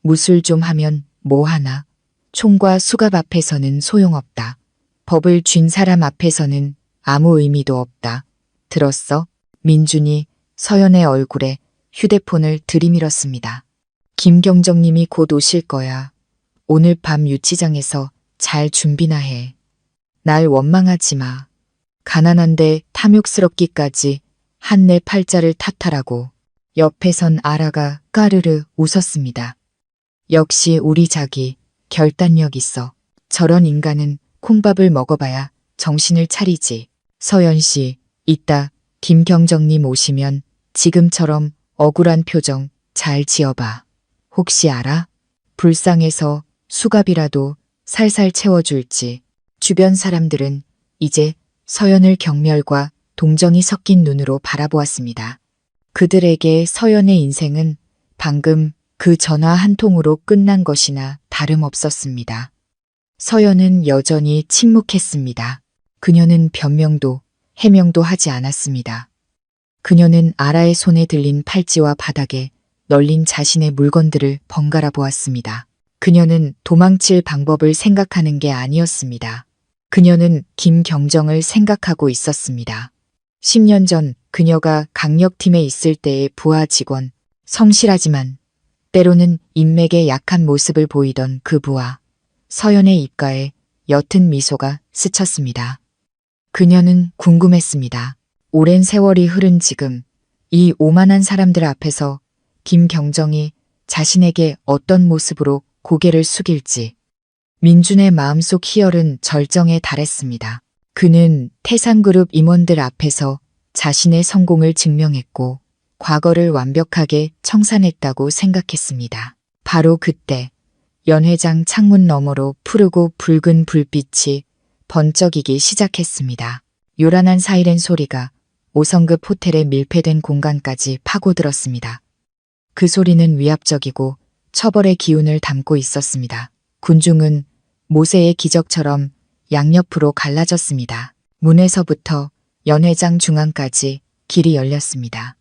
무술 좀 하면 뭐 하나? 총과 수갑 앞에서는 소용없다. 법을 쥔 사람 앞에서는 아무 의미도 없다. 들었어? 민준이 서연의 얼굴에 휴대폰을 들이밀었습니다. 김경정님이 곧 오실 거야. 오늘 밤 유치장에서 잘 준비나 해. 날 원망하지 마. 가난한데 탐욕스럽기까지 한내 팔자를 탓하라고. 옆에선 아라가 까르르 웃었습니다. 역시 우리 자기 결단력 있어. 저런 인간은 콩밥을 먹어봐야 정신을 차리지. 서연 씨, 이따 김경정님 오시면 지금처럼 억울한 표정 잘 지어봐. 혹시 알아? 불쌍해서 수갑이라도 살살 채워줄지. 주변 사람들은 이제 서연을 경멸과 동정이 섞인 눈으로 바라보았습니다. 그들에게 서연의 인생은 방금 그 전화 한 통으로 끝난 것이나 다름없었습니다. 서연은 여전히 침묵했습니다. 그녀는 변명도 해명도 하지 않았습니다. 그녀는 아라의 손에 들린 팔찌와 바닥에 널린 자신의 물건들을 번갈아 보았습니다. 그녀는 도망칠 방법을 생각하는 게 아니었습니다. 그녀는 김경정을 생각하고 있었습니다. 10년 전 그녀가 강력팀에 있을 때의 부하 직원, 성실하지만 때로는 인맥에 약한 모습을 보이던 그 부하, 서연의 입가에 옅은 미소가 스쳤습니다. 그녀는 궁금했습니다. 오랜 세월이 흐른 지금 이 오만한 사람들 앞에서 김경정이 자신에게 어떤 모습으로 고개를 숙일지. 민준의 마음속 희열은 절정에 달했습니다. 그는 태산그룹 임원들 앞에서 자신의 성공을 증명했고 과거를 완벽하게 청산했다고 생각했습니다. 바로 그때 연회장 창문 너머로 푸르고 붉은 불빛이 번쩍이기 시작했습니다. 요란한 사이렌 소리가 5성급 호텔의 밀폐된 공간까지 파고들었습니다. 그 소리는 위압적이고 처벌의 기운을 담고 있었습니다. 군중은 모세의 기적처럼 양옆으로 갈라졌습니다. 문에서부터 연회장 중앙까지 길이 열렸습니다.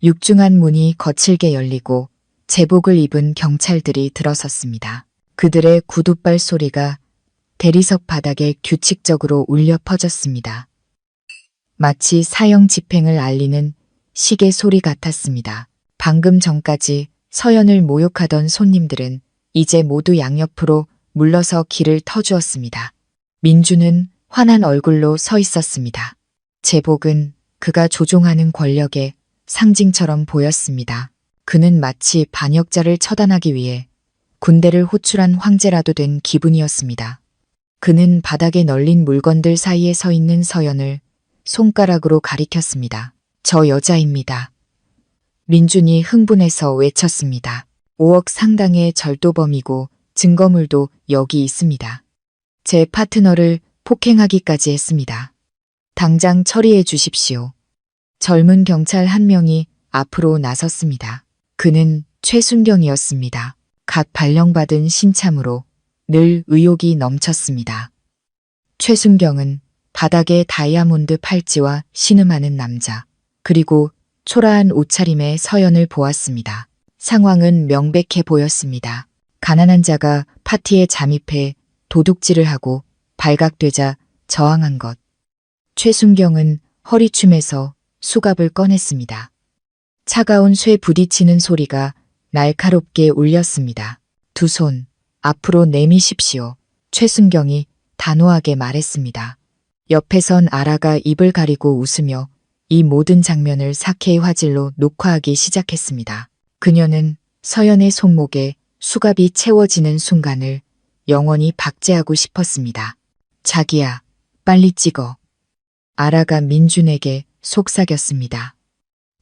육중한 문이 거칠게 열리고 제복을 입은 경찰들이 들어섰습니다. 그들의 구둣발 소리가 대리석 바닥에 규칙적으로 울려 퍼졌습니다. 마치 사형 집행을 알리는 시계 소리 같았습니다. 방금 전까지 서연을 모욕하던 손님들은 이제 모두 양옆으로 물러서 길을 터주었습니다. 민주는 환한 얼굴로 서 있었습니다. 제복은 그가 조종하는 권력의 상징처럼 보였습니다. 그는 마치 반역자를 처단하기 위해 군대를 호출한 황제라도 된 기분이었습니다. 그는 바닥에 널린 물건들 사이에 서 있는 서연을 손가락으로 가리켰습니다. 저 여자입니다. 민준이 흥분해서 외쳤습니다. 5억 상당의 절도범이고 증거물도 여기 있습니다. 제 파트너를 폭행하기까지 했습니다. 당장 처리해 주십시오. 젊은 경찰 한 명이 앞으로 나섰습니다. 그는 최순경이었습니다. 갓 발령받은 신참으로 늘 의욕이 넘쳤습니다. 최순경은 바닥에 다이아몬드 팔찌와 신음하는 남자, 그리고 초라한 옷차림의 서연을 보았습니다. 상황은 명백해 보였습니다. 가난한 자가 파티에 잠입해 도둑질을 하고 발각되자 저항한 것. 최순경은 허리춤에서 수갑을 꺼냈습니다. 차가운 쇠 부딪히는 소리가 날카롭게 울렸습니다. 두 손 앞으로 내미십시오. 최순경이 단호하게 말했습니다. 옆에 선 아라가 입을 가리고 웃으며 이 모든 장면을 4K 화질로 녹화하기 시작했습니다. 그녀는 서연의 손목에 수갑이 채워지는 순간을 영원히 박제하고 싶었습니다. 자기야, 빨리 찍어. 아라가 민준에게 속삭였습니다.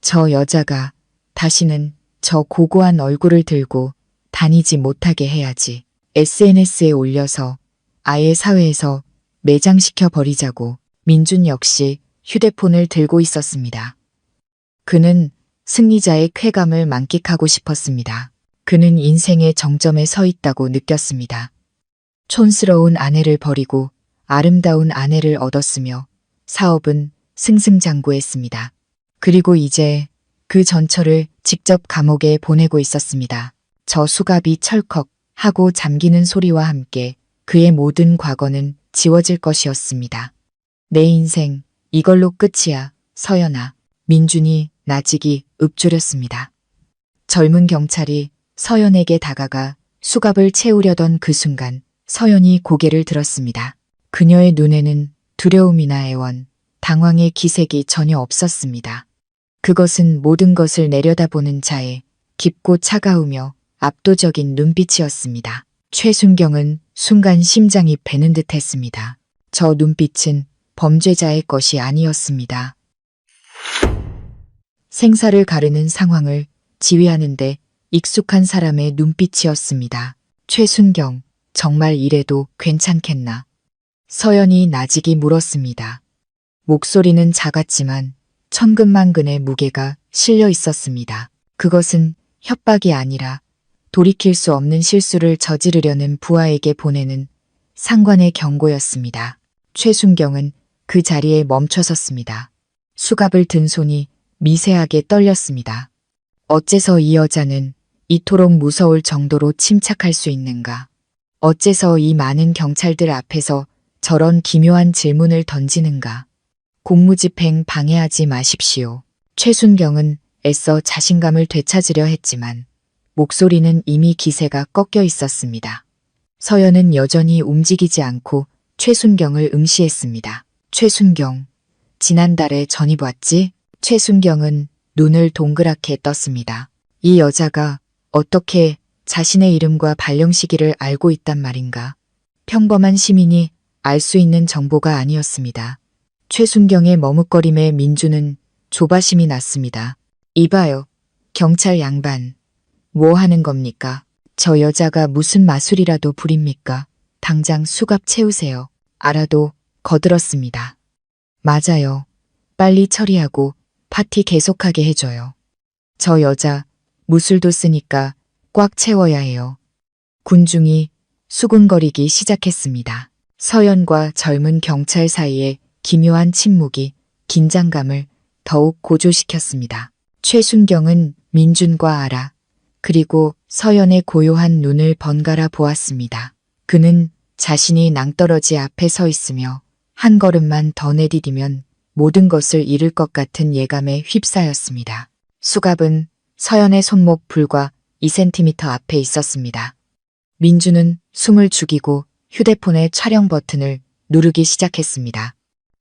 저 여자가 다시는 저 고고한 얼굴을 들고 다니지 못하게 해야지. SNS에 올려서 아예 사회에서 매장시켜 버리자고. 민준 역시 휴대폰을 들고 있었습니다. 그는 승리자의 쾌감을 만끽하고 싶었습니다. 그는 인생의 정점에 서 있다고 느꼈습니다. 촌스러운 아내를 버리고 아름다운 아내를 얻었으며 사업은 승승장구했습니다. 그리고 이제 그 전처를 직접 감옥에 보내고 있었습니다. 저 수갑이 철컥 하고 잠기는 소리와 함께 그의 모든 과거는 지워질 것이었습니다. 내 인생 이걸로 끝이야, 서연아. 민준이 나직이 읊조렸습니다. 젊은 경찰이 서연에게 다가가 수갑을 채우려던 그 순간 서연이 고개를 들었습니다. 그녀의 눈에는 두려움이나 애원, 당황의 기색이 전혀 없었습니다. 그것은 모든 것을 내려다보는 자의 깊고 차가우며 압도적인 눈빛이었습니다. 최순경은 순간 심장이 배는 듯 했습니다. 저 눈빛은 범죄자의 것이 아니었습니다. 생사를 가르는 상황을 지휘하는데 익숙한 사람의 눈빛이었습니다. 최순경, 정말 이래도 괜찮겠나? 서연이 나직이 물었습니다. 목소리는 작았지만 천근만근의 무게가 실려 있었습니다. 그것은 협박이 아니라 돌이킬 수 없는 실수를 저지르려는 부하에게 보내는 상관의 경고였습니다. 최순경은 그 자리에 멈춰섰습니다. 수갑을 든 손이 미세하게 떨렸습니다. 어째서 이 여자는 이토록 무서울 정도로 침착할 수 있는가? 어째서 이 많은 경찰들 앞에서 저런 기묘한 질문을 던지는가? 공무집행 방해하지 마십시오. 최순경은 애써 자신감을 되찾으려 했지만 목소리는 이미 기세가 꺾여 있었습니다. 서연은 여전히 움직이지 않고 최순경을 응시했습니다. 최순경, 지난달에 전입 왔지? 최순경은 눈을 동그랗게 떴습니다. 이 여자가 어떻게 자신의 이름과 발령 시기를 알고 있단 말인가? 평범한 시민이 알 수 있는 정보가 아니었습니다. 최순경의 머뭇거림에 민주는 조바심이 났습니다. 이봐요, 경찰 양반. 뭐 하는 겁니까? 저 여자가 무슨 마술이라도 부립니까? 당장 수갑 채우세요. 알아도 거들었습니다. 맞아요. 빨리 처리하고 파티 계속하게 해줘요. 저 여자 무술도 쓰니까 꽉 채워야 해요. 군중이 수군거리기 시작했습니다. 서연과 젊은 경찰 사이에 기묘한 침묵이 긴장감을 더욱 고조시켰습니다. 최순경은 민준과 아라, 그리고 서연의 고요한 눈을 번갈아 보았습니다. 그는 자신이 낭떠러지 앞에 서 있으며 한 걸음만 더 내디디면 모든 것을 잃을 것 같은 예감에 휩싸였습니다. 수갑은 서연의 손목 불과 2cm 앞에 있었습니다. 민주는 숨을 죽이고 휴대폰의 촬영 버튼을 누르기 시작했습니다.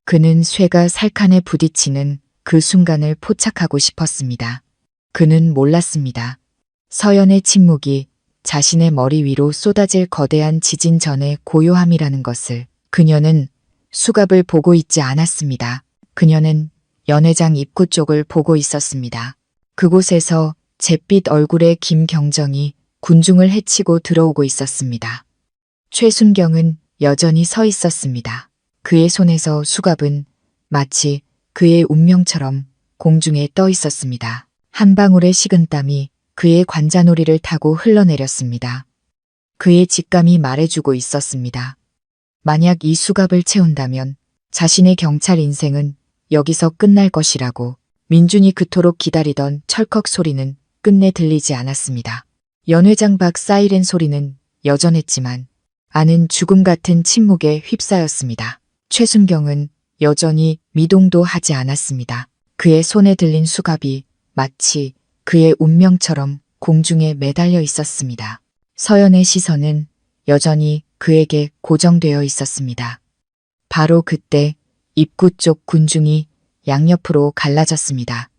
그는 쇠가 살칸에 부딪히는 그 순간을 포착하고 싶었습니다. 그는 몰랐습니다. 서연의 침묵이 자신의 머리 위로 쏟아질 거대한 지진 전의 고요함이라는 것을. 그녀는 수갑을 보고 있지 않았습니다. 그녀는 연회장 입구 쪽을 보고 있었습니다. 그곳에서 잿빛 얼굴의 김경정이 군중을 헤치고 들어오고 있었습니다. 최순경은 여전히 서 있었습니다. 그의 손에서 수갑은 마치 그의 운명처럼 공중에 떠 있었습니다. 한 방울의 식은땀이 그의 관자놀이를 타고 흘러내렸습니다. 그의 직감이 말해주고 있었습니다. 만약 이 수갑을 채운다면 자신의 경찰 인생은 여기서 끝날 것이라고. 민준이 그토록 기다리던 철컥 소리는 끝내 들리지 않았습니다. 연회장 밖 사이렌 소리는 여전했지만 안은 죽음 같은 침묵에 휩싸였습니다. 최순경은 여전히 미동도 하지 않았습니다. 그의 손에 들린 수갑이 마치 그의 운명처럼 공중에 매달려 있었습니다. 서연의 시선은 여전히 그에게 고정되어 있었습니다. 바로 그때 입구 쪽 군중이 양옆으로 갈라졌습니다.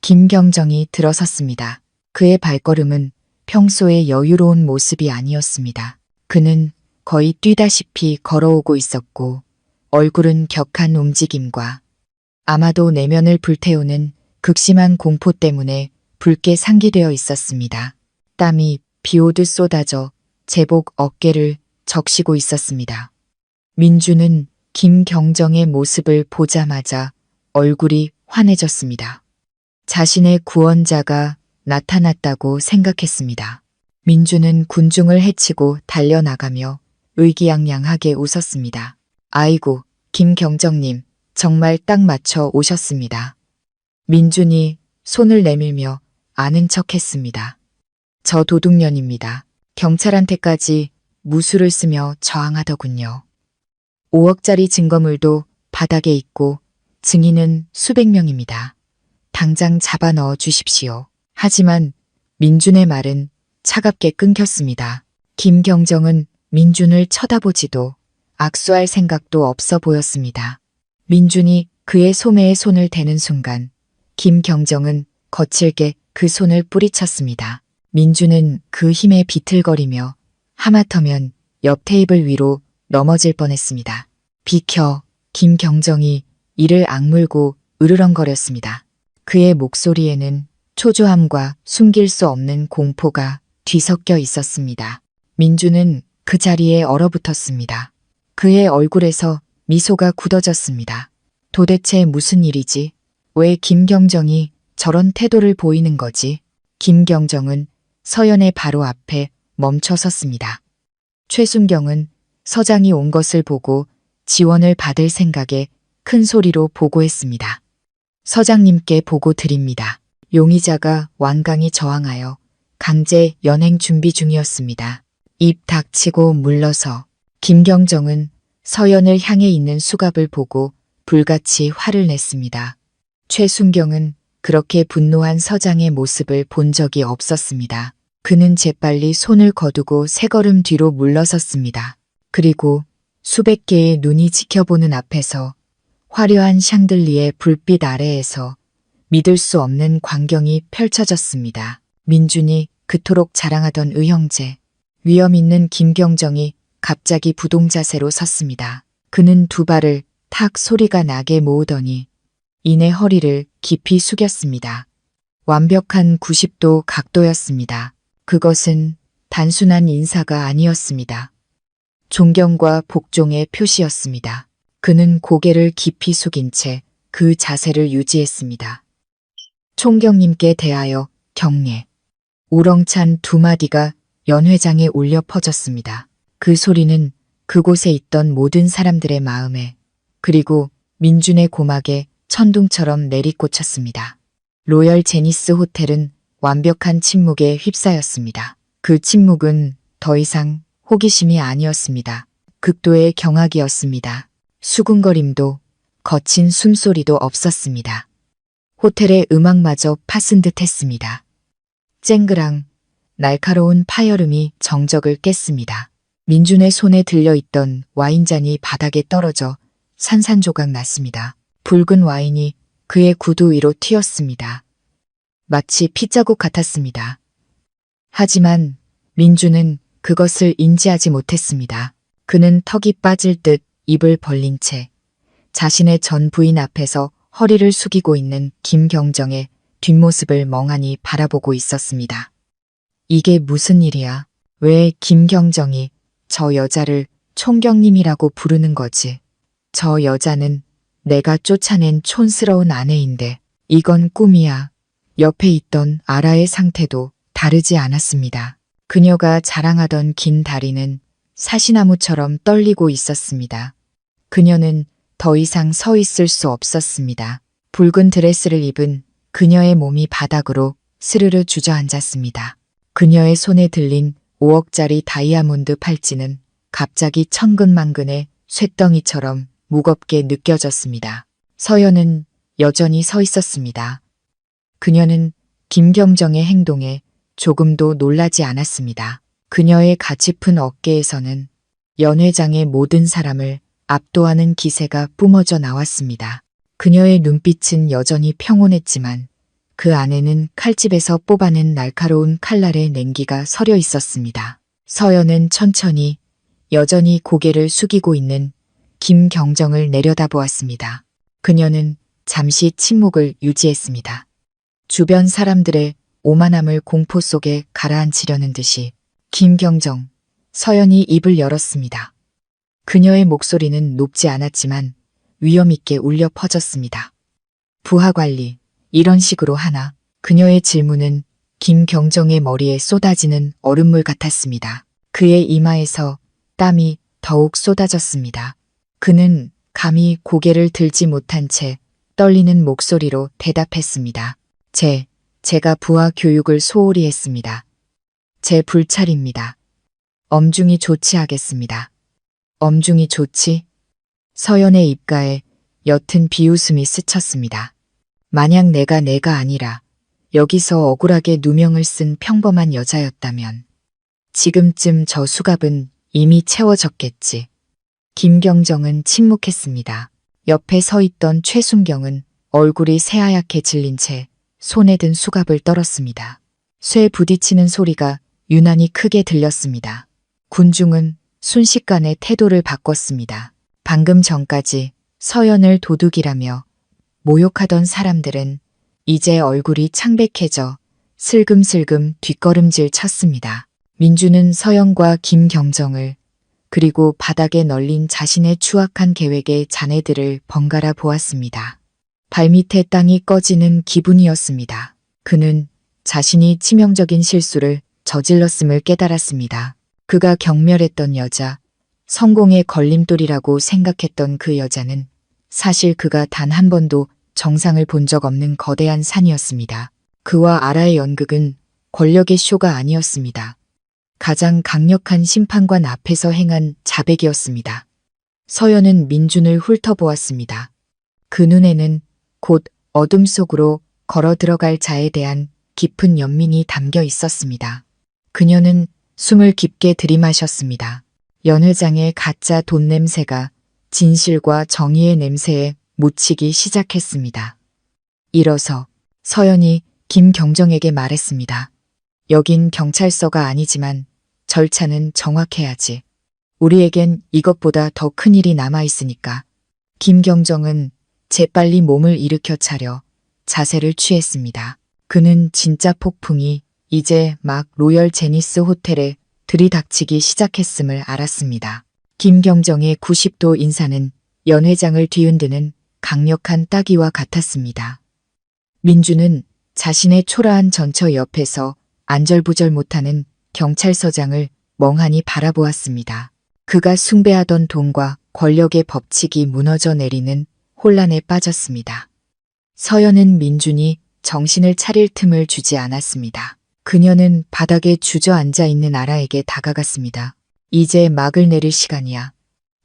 김경정이 들어섰습니다. 그의 발걸음은 평소의 여유로운 모습이 아니었습니다. 그는 거의 뛰다시피 걸어오고 있었고 얼굴은 격한 움직임과 아마도 내면을 불태우는 극심한 공포 때문에 붉게 상기되어 있었습니다. 땀이 비오듯 쏟아져 제복 어깨를 적시고 있었습니다. 민주는 김경정의 모습을 보자마자 얼굴이 환해졌습니다. 자신의 구원자가 나타났다고 생각했습니다. 민주는 군중을 헤치고 달려나가며 의기양양하게 웃었습니다. 아이고, 김경정님, 정말 딱 맞춰 오셨습니다. 민준이 손을 내밀며 아는 척했습니다. 저 도둑년입니다. 경찰한테까지 무술을 쓰며 저항하더군요. 5억짜리 증거물도 바닥에 있고 증인은 수백 명입니다. 당장 잡아 넣어 주십시오. 하지만 민준의 말은 차갑게 끊겼습니다. 김경정은 민준을 쳐다보지도 악수할 생각도 없어 보였습니다. 민준이 그의 소매에 손을 대는 순간 김경정은 거칠게 그 손을 뿌리쳤습니다. 민준은 그 힘에 비틀거리며 하마터면 옆 테이블 위로 넘어질 뻔했습니다. 비켜. 김경정이 이를 악물고 으르렁거렸습니다. 그의 목소리에는 초조함과 숨길 수 없는 공포가 뒤섞여 있었습니다. 민준은 그 자리에 얼어붙었습니다. 그의 얼굴에서 미소가 굳어졌습니다. 도대체 무슨 일이지? 왜 김경정이 저런 태도를 보이는 거지? 김경정은 서연의 바로 앞에 멈춰 섰습니다. 최순경은 서장이 온 것을 보고 지원을 받을 생각에 큰 소리로 보고했습니다. 서장님께 보고 드립니다. 용의자가 완강히 저항하여 강제 연행 준비 중이었습니다. 입 닥치고 물러서 김경정은 서연을 향해 있는 수갑을 보고 불같이 화를 냈습니다. 최순경은 그렇게 분노한 서장의 모습을 본 적이 없었습니다. 그는 재빨리 손을 거두고 세 걸음 뒤로 물러섰습니다. 그리고 수백 개의 눈이 지켜보는 앞에서 화려한 샹들리의 불빛 아래에서 믿을 수 없는 광경이 펼쳐졌습니다. 민준이 그토록 자랑하던 의형제, 위험 있는 김경정이 갑자기 부동자세로 섰습니다. 그는 두 발을 탁 소리가 나게 모으더니 이내 허리를 깊이 숙였습니다. 완벽한 90도 각도였습니다. 그것은 단순한 인사가 아니었습니다. 존경과 복종의 표시였습니다. 그는 고개를 깊이 숙인 채 그 자세를 유지했습니다. 총경님께 대하여 경례. 우렁찬 두 마디가 연회장에 울려 퍼졌습니다. 그 소리는 그곳에 있던 모든 사람들의 마음에 그리고 민준의 고막에 천둥처럼 내리꽂혔습니다. 로열 제니스 호텔은 완벽한 침묵에 휩싸였습니다. 그 침묵은 더 이상 호기심이 아니었습니다. 극도의 경악이었습니다. 수군거림도 거친 숨소리도 없었습니다. 호텔의 음악마저 파슨 듯 했습니다. 쨍그랑 날카로운 파열음이 정적을 깼습니다. 민준의 손에 들려있던 와인잔이 바닥에 떨어져 산산조각 났습니다. 붉은 와인이 그의 구두 위로 튀었습니다. 마치 핏자국 같았습니다. 하지만 민준은 그것을 인지하지 못했습니다. 그는 턱이 빠질 듯 입을 벌린 채 자신의 전 부인 앞에서 허리를 숙이고 있는 김경정의 뒷모습을 멍하니 바라보고 있었습니다. 이게 무슨 일이야? 왜 김경정이 저 여자를 총경님이라고 부르는 거지? 저 여자는 내가 쫓아낸 촌스러운 아내인데 이건 꿈이야. 옆에 있던 아라의 상태도 다르지 않았습니다. 그녀가 자랑하던 긴 다리는 사시나무처럼 떨리고 있었습니다. 그녀는 더 이상 서 있을 수 없었습니다. 붉은 드레스를 입은 그녀의 몸이 바닥으로 스르르 주저앉았습니다. 그녀의 손에 들린 5억짜리 다이아몬드 팔찌는 갑자기 천근만근의 쇳덩이처럼 무겁게 느껴졌습니다. 서연은 여전히 서 있었습니다. 그녀는 김경정의 행동에 조금도 놀라지 않았습니다. 그녀의 가치픈 어깨에서는 연회장의 모든 사람을 압도하는 기세가 뿜어져 나왔습니다. 그녀의 눈빛은 여전히 평온했지만 그 안에는 칼집에서 뽑아낸 날카로운 칼날의 냉기가 서려 있었습니다. 서연은 천천히 여전히 고개를 숙이고 있는 김경정을 내려다보았습니다. 그녀는 잠시 침묵을 유지했습니다. 주변 사람들의 오만함을 공포 속에 가라앉히려는 듯이 김경정, 서연이 입을 열었습니다. 그녀의 목소리는 높지 않았지만 위험 있게 울려 퍼졌습니다. 부하관리, 이런 식으로 하나? 그녀의 질문은 김경정의 머리에 쏟아지는 얼음물 같았습니다. 그의 이마에서 땀이 더욱 쏟아졌습니다. 그는 감히 고개를 들지 못한 채 떨리는 목소리로 대답했습니다. 제가 부하 교육을 소홀히 했습니다. 제 불찰입니다. 엄중히 조치하겠습니다. 엄중히 조치? 서연의 입가에 옅은 비웃음이 스쳤습니다. 만약 내가 아니라 여기서 억울하게 누명을 쓴 평범한 여자였다면 지금쯤 저 수갑은 이미 채워졌겠지. 김경정은 침묵했습니다. 옆에 서 있던 최순경은 얼굴이 새하얗게 질린 채 손에 든 수갑을 떨었습니다. 쇠 부딪히는 소리가 유난히 크게 들렸습니다. 군중은 순식간에 태도를 바꿨습니다. 방금 전까지 서연을 도둑이라며 모욕하던 사람들은 이제 얼굴이 창백해져 슬금슬금 뒷걸음질 쳤습니다. 민주는 서연과 김경정을 그리고 바닥에 널린 자신의 추악한 계획의 잔해들을 번갈아 보았습니다. 발밑에 땅이 꺼지는 기분이었습니다. 그는 자신이 치명적인 실수를 저질렀음을 깨달았습니다. 그가 경멸했던 여자, 성공의 걸림돌이라고 생각했던 그 여자는 사실 그가 단 한 번도 정상을 본 적 없는 거대한 산이었습니다. 그와 아라의 연극은 권력의 쇼가 아니었습니다. 가장 강력한 심판관 앞에서 행한 자백이었습니다. 서연은 민준을 훑어보았습니다. 그 눈에는 곧 어둠 속으로 걸어 들어갈 자에 대한 깊은 연민이 담겨 있었습니다. 그녀는 숨을 깊게 들이마셨습니다. 연 회장의 가짜 돈 냄새가 진실과 정의의 냄새에 묻히기 시작했습니다. 일어서 서연이 김경정에게 말했습니다. 여긴 경찰서가 아니지만 절차는 정확해야지. 우리에겐 이것보다 더 큰 일이 남아있으니까. 김경정은 재빨리 몸을 일으켜 차려 자세를 취했습니다. 그는 진짜 폭풍이 이제 막 로열 제니스 호텔에 들이닥치기 시작했음을 알았습니다. 김경정의 90도 인사는 연 회장을 뒤흔드는 강력한 따귀와 같았습니다. 민주는 자신의 초라한 전처 옆에서 안절부절 못하는 경찰서장을 멍하니 바라보았습니다. 그가 숭배하던 돈과 권력의 법칙이 무너져 내리는 혼란에 빠졌습니다. 서연은 민준이 정신을 차릴 틈을 주지 않았습니다. 그녀는 바닥에 주저앉아 있는 아라에게 다가갔습니다. 이제 막을 내릴 시간이야.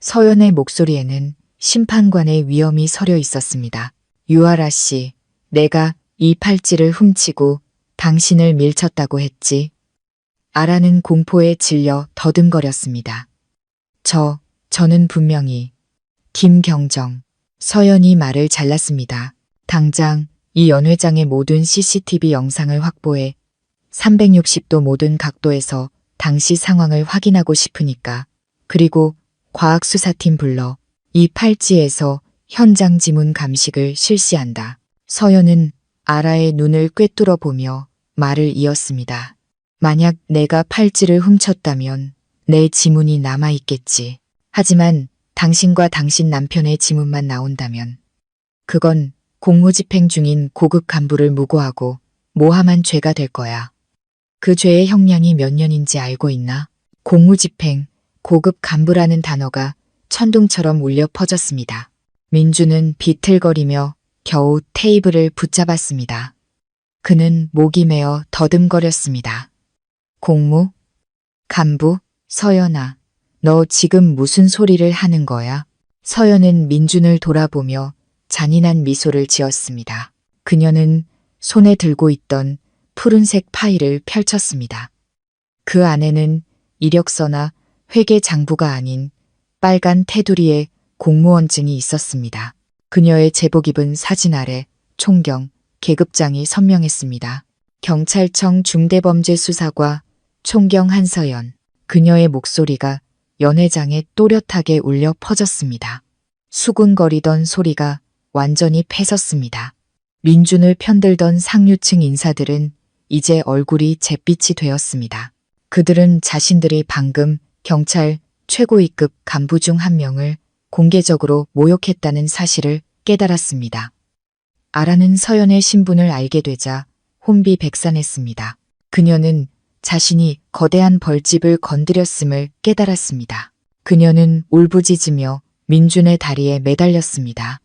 서연의 목소리에는 심판관의 위엄이 서려 있었습니다. 유아라 씨, 내가 이 팔찌를 훔치고 당신을 밀쳤다고 했지. 아라는 공포에 질려 더듬거렸습니다. 저는 분명히 김경정. 서연이 말을 잘랐습니다. 당장 이 연 회장의 모든 CCTV 영상을 확보해 360도 모든 각도에서 당시 상황을 확인하고 싶으니까. 그리고 과학수사팀 불러 이 팔찌에서 현장 지문 감식을 실시한다. 서연은 아라의 눈을 꿰뚫어 보며 말을 이었습니다. 만약 내가 팔찌를 훔쳤다면 내 지문이 남아있겠지. 하지만 당신과 당신 남편의 지문만 나온다면 그건 공무집행 중인 고급 간부를 무고하고 모함한 죄가 될 거야. 그 죄의 형량이 몇 년인지 알고 있나? 공무집행, 고급 간부라는 단어가 천둥처럼 울려 퍼졌습니다. 민주는 비틀거리며 겨우 테이블을 붙잡았습니다. 그는 목이 메어 더듬거렸습니다. 공무? 간부? 서연아, 너 지금 무슨 소리를 하는 거야? 서연은 민준을 돌아보며 잔인한 미소를 지었습니다. 그녀는 손에 들고 있던 푸른색 파일을 펼쳤습니다. 그 안에는 이력서나 회계 장부가 아닌 빨간 테두리에 공무원증이 있었습니다. 그녀의 제복 입은 사진 아래 총경, 계급장이 선명했습니다. 경찰청 중대범죄수사과 총경 한서연. 그녀의 목소리가 연 회장에 또렷하게 울려 퍼졌습니다. 수군거리던 소리가 완전히 패섰습니다. 민준을 편들던 상류층 인사들은 이제 얼굴이 잿빛이 되었습니다. 그들은 자신들이 방금 경찰 최고위급 간부 중 한 명을 공개적으로 모욕했다는 사실을 깨달았습니다. 아라는 서연의 신분을 알게 되자 혼비백산했습니다. 그녀는 자신이 거대한 벌집을 건드렸음을 깨달았습니다. 그녀는 울부짖으며 민준의 다리에 매달렸습니다.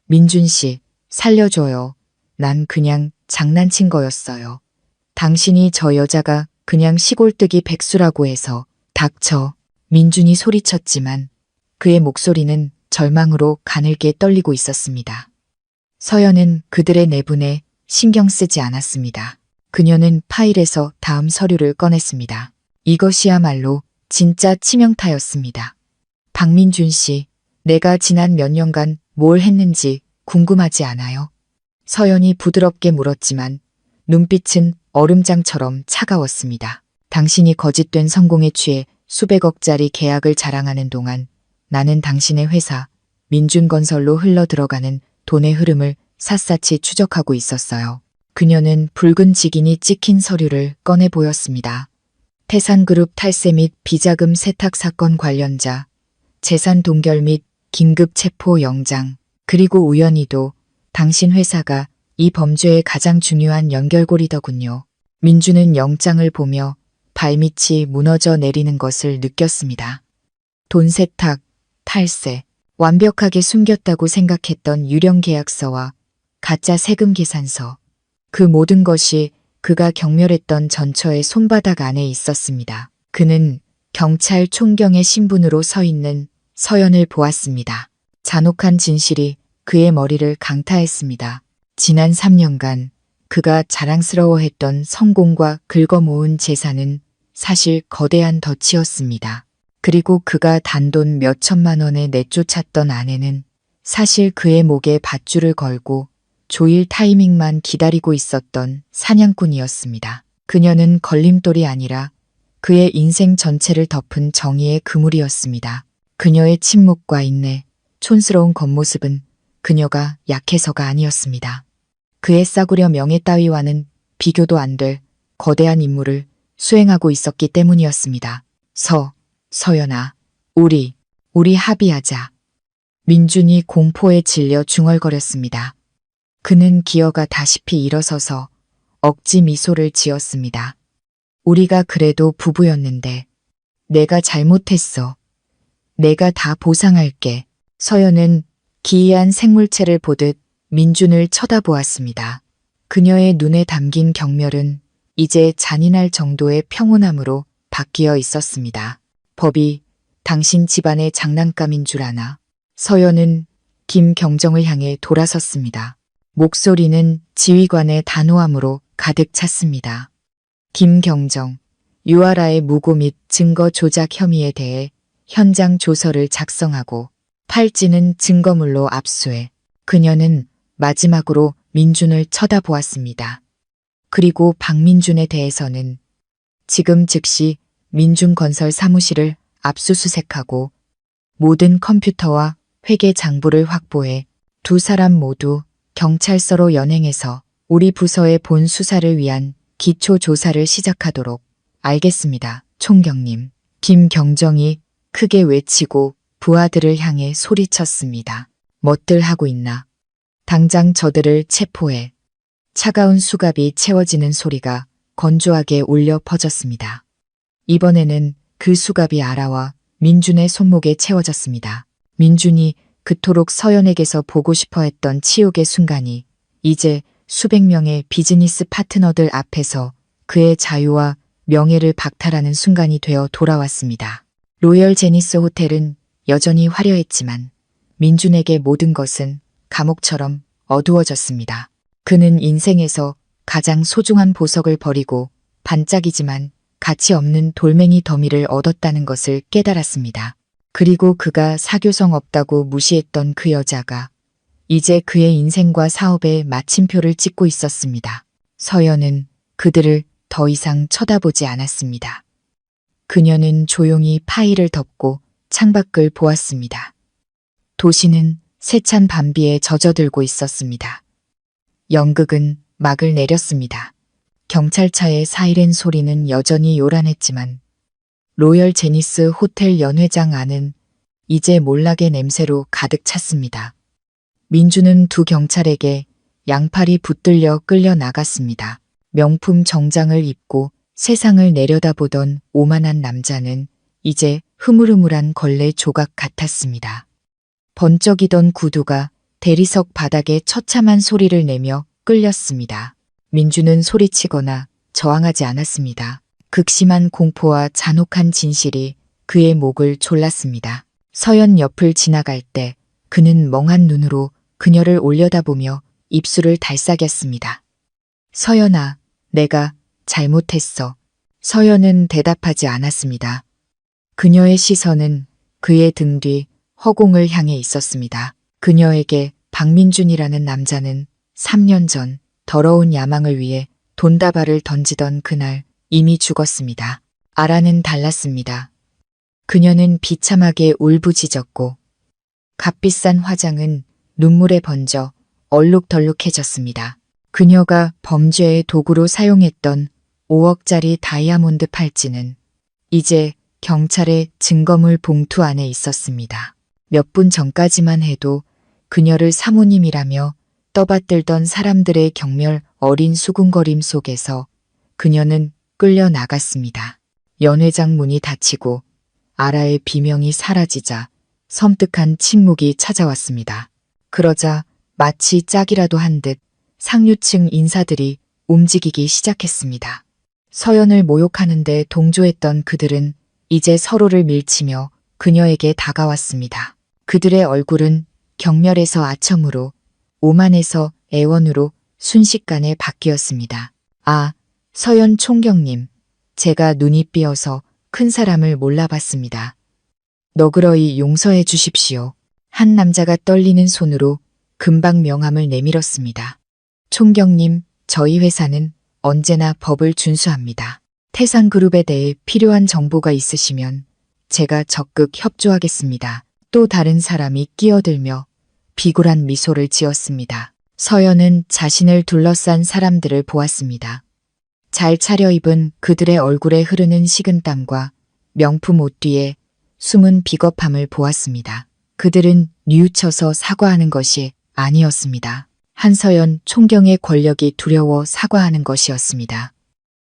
민준 씨, 살려줘요. 난 그냥 장난친 거였어요. 당신이 저 여자가 그냥 시골뜨기 백수라고 해서. 닥쳐. 민준이 소리쳤지만 그의 목소리는 절망으로 가늘게 떨리고 있었습니다. 서연은 그들의 내분에 신경 쓰지 않았습니다. 그녀는 파일에서 다음 서류를 꺼냈습니다. 이것이야말로 진짜 치명타였습니다. 박민준 씨, 내가 지난 몇 년간 뭘 했는지 궁금하지 않아요? 서연이 부드럽게 물었지만 눈빛은 얼음장처럼 차가웠습니다. 당신이 거짓된 성공에 취해 수백억짜리 계약을 자랑하는 동안 나는 당신의 회사 민준건설로 흘러들어가는 돈의 흐름을 샅샅이 추적하고 있었어요. 그녀는 붉은 직인이 찍힌 서류를 꺼내 보였습니다. 태산그룹 탈세 및 비자금 세탁 사건 관련자, 재산 동결 및 긴급 체포 영장, 그리고 우연히도 당신 회사가 이 범죄의 가장 중요한 연결고리더군요. 민주는 영장을 보며 발밑이 무너져 내리는 것을 느꼈습니다. 돈 세탁, 탈세, 완벽하게 숨겼다고 생각했던 유령 계약서와 가짜 세금 계산서. 그 모든 것이 그가 경멸했던 전처의 손바닥 안에 있었습니다. 그는 경찰 총경의 신분으로 서 있는 서연을 보았습니다. 잔혹한 진실이 그의 머리를 강타했습니다. 지난 3년간 그가 자랑스러워했던 성공과 긁어모은 재산은 사실 거대한 덫이었습니다. 그리고 그가 단돈 몇 천만 원에 내쫓았던 아내는 사실 그의 목에 밧줄을 걸고 조일 타이밍만 기다리고 있었던 사냥꾼이었습니다. 그녀는 걸림돌이 아니라 그의 인생 전체를 덮은 정의의 그물이었습니다. 그녀의 침묵과 인내, 촌스러운 겉모습은 그녀가 약해서가 아니었습니다. 그의 싸구려 명예 따위와는 비교도 안 될 거대한 임무를 수행하고 있었기 때문이었습니다. 서연아, 우리 합의하자. 민준이 공포에 질려 중얼거렸습니다. 그는 기어가다시피 일어서서 억지 미소를 지었습니다. 우리가 그래도 부부였는데 내가 잘못했어. 내가 다 보상할게. 서연은 기이한 생물체를 보듯 민준을 쳐다보았습니다. 그녀의 눈에 담긴 경멸은 이제 잔인할 정도의 평온함으로 바뀌어 있었습니다. 법이 당신 집안의 장난감인 줄 아나? 서연은 김경정을 향해 돌아섰습니다. 목소리는 지휘관의 단호함으로 가득 찼습니다. 김경정, 유아라의 무고 및 증거 조작 혐의에 대해 현장 조서를 작성하고 팔찌는 증거물로 압수해. 그녀는 마지막으로 민준을 쳐다보았습니다. 그리고 박민준에 대해서는 지금 즉시 민준건설 사무실을 압수수색하고 모든 컴퓨터와 회계 장부를 확보해 두 사람 모두 경찰서로 연행해서 우리 부서의 본 수사를 위한 기초 조사를 시작하도록. 알겠습니다, 총경님. 김경정이 크게 외치고 부하들을 향해 소리쳤습니다. 멋들 하고 있나? 당장 저들을 체포해. 차가운 수갑이 채워지는 소리가 건조하게 울려 퍼졌습니다. 이번에는 그 수갑이 아라와 민준의 손목에 채워졌습니다. 민준이 그토록 서연에게서 보고 싶어 했던 치욕의 순간이 이제 수백 명의 비즈니스 파트너들 앞에서 그의 자유와 명예를 박탈하는 순간이 되어 돌아왔습니다. 로열 제니스 호텔은 여전히 화려했지만 민준에게 모든 것은 감옥처럼 어두워졌습니다. 그는 인생에서 가장 소중한 보석을 버리고 반짝이지만 가치 없는 돌멩이 더미를 얻었다는 것을 깨달았습니다. 그리고 그가 사교성 없다고 무시했던 그 여자가 이제 그의 인생과 사업에 마침표를 찍고 있었습니다. 서연은 그들을 더 이상 쳐다보지 않았습니다. 그녀는 조용히 파일을 덮고 창밖을 보았습니다. 도시는 세찬 밤비에 젖어들고 있었습니다. 연극은 막을 내렸습니다. 경찰차의 사이렌 소리는 여전히 요란했지만 로열 제니스 호텔 연회장 안은 이제 몰락의 냄새로 가득 찼습니다. 민주는 두 경찰에게 양팔이 붙들려 끌려 나갔습니다. 명품 정장을 입고 세상을 내려다보던 오만한 남자는 이제 흐물흐물한 걸레 조각 같았습니다. 번쩍이던 구두가 대리석 바닥에 처참한 소리를 내며 끌렸습니다. 민주는 소리치거나 저항하지 않았습니다. 극심한 공포와 잔혹한 진실이 그의 목을 졸랐습니다. 서연 옆을 지나갈 때 그는 멍한 눈으로 그녀를 올려다보며 입술을 달싹였습니다. 서연아, 내가 잘못했어. 서연은 대답하지 않았습니다. 그녀의 시선은 그의 등 뒤 허공을 향해 있었습니다. 그녀에게 박민준이라는 남자는 3년 전 더러운 야망을 위해 돈다발을 던지던 그날 이미 죽었습니다. 아라는 달랐습니다. 그녀는 비참하게 울부짖었고 값비싼 화장은 눈물에 번져 얼룩덜룩해졌습니다. 그녀가 범죄의 도구로 사용했던 5억짜리 다이아몬드 팔찌는 이제 경찰의 증거물 봉투 안에 있었습니다. 몇 분 전까지만 해도 그녀를 사모님이라며 떠받들던 사람들의 경멸 어린 수군거림 속에서 그녀는 끌려 나갔습니다. 연회장 문이 닫히고 아라의 비명이 사라지자 섬뜩한 침묵이 찾아왔습니다. 그러자 마치 짝이라도 한 듯 상류층 인사들이 움직이기 시작했습니다. 서연을 모욕하는데 동조했던 그들은 이제 서로를 밀치며 그녀에게 다가왔습니다. 그들의 얼굴은 경멸에서 아첨으로, 오만에서 애원으로 순식간에 바뀌었습니다. 아, 서연 총경님, 제가 눈이 삐어서 큰 사람을 몰라봤습니다. 너그러이 용서해 주십시오. 한 남자가 떨리는 손으로 금방 명함을 내밀었습니다. 총경님, 저희 회사는 언제나 법을 준수합니다. 태산그룹에 대해 필요한 정보가 있으시면 제가 적극 협조하겠습니다. 또 다른 사람이 끼어들며 비굴한 미소를 지었습니다. 서연은 자신을 둘러싼 사람들을 보았습니다. 잘 차려입은 그들의 얼굴에 흐르는 식은땀과 명품 옷 뒤에 숨은 비겁함을 보았습니다. 그들은 뉘우쳐서 사과하는 것이 아니었습니다. 한서연 총경의 권력이 두려워 사과하는 것이었습니다.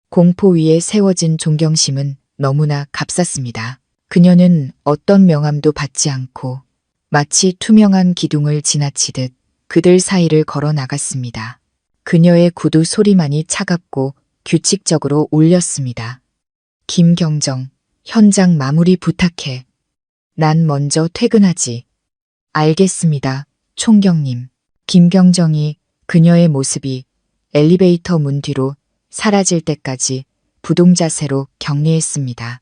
공포 위에 세워진 존경심은 너무나 값쌌습니다. 그녀는 어떤 명함도 받지 않고 마치 투명한 기둥을 지나치듯 그들 사이를 걸어 나갔습니다. 그녀의 구두 소리만이 차갑고 규칙적으로 울렸습니다. 김경정, 현장 마무리 부탁해. 난 먼저 퇴근하지. 알겠습니다, 총경님. 김경정이 그녀의 모습이 엘리베이터 문 뒤로 사라질 때까지 부동자세로 격리했습니다.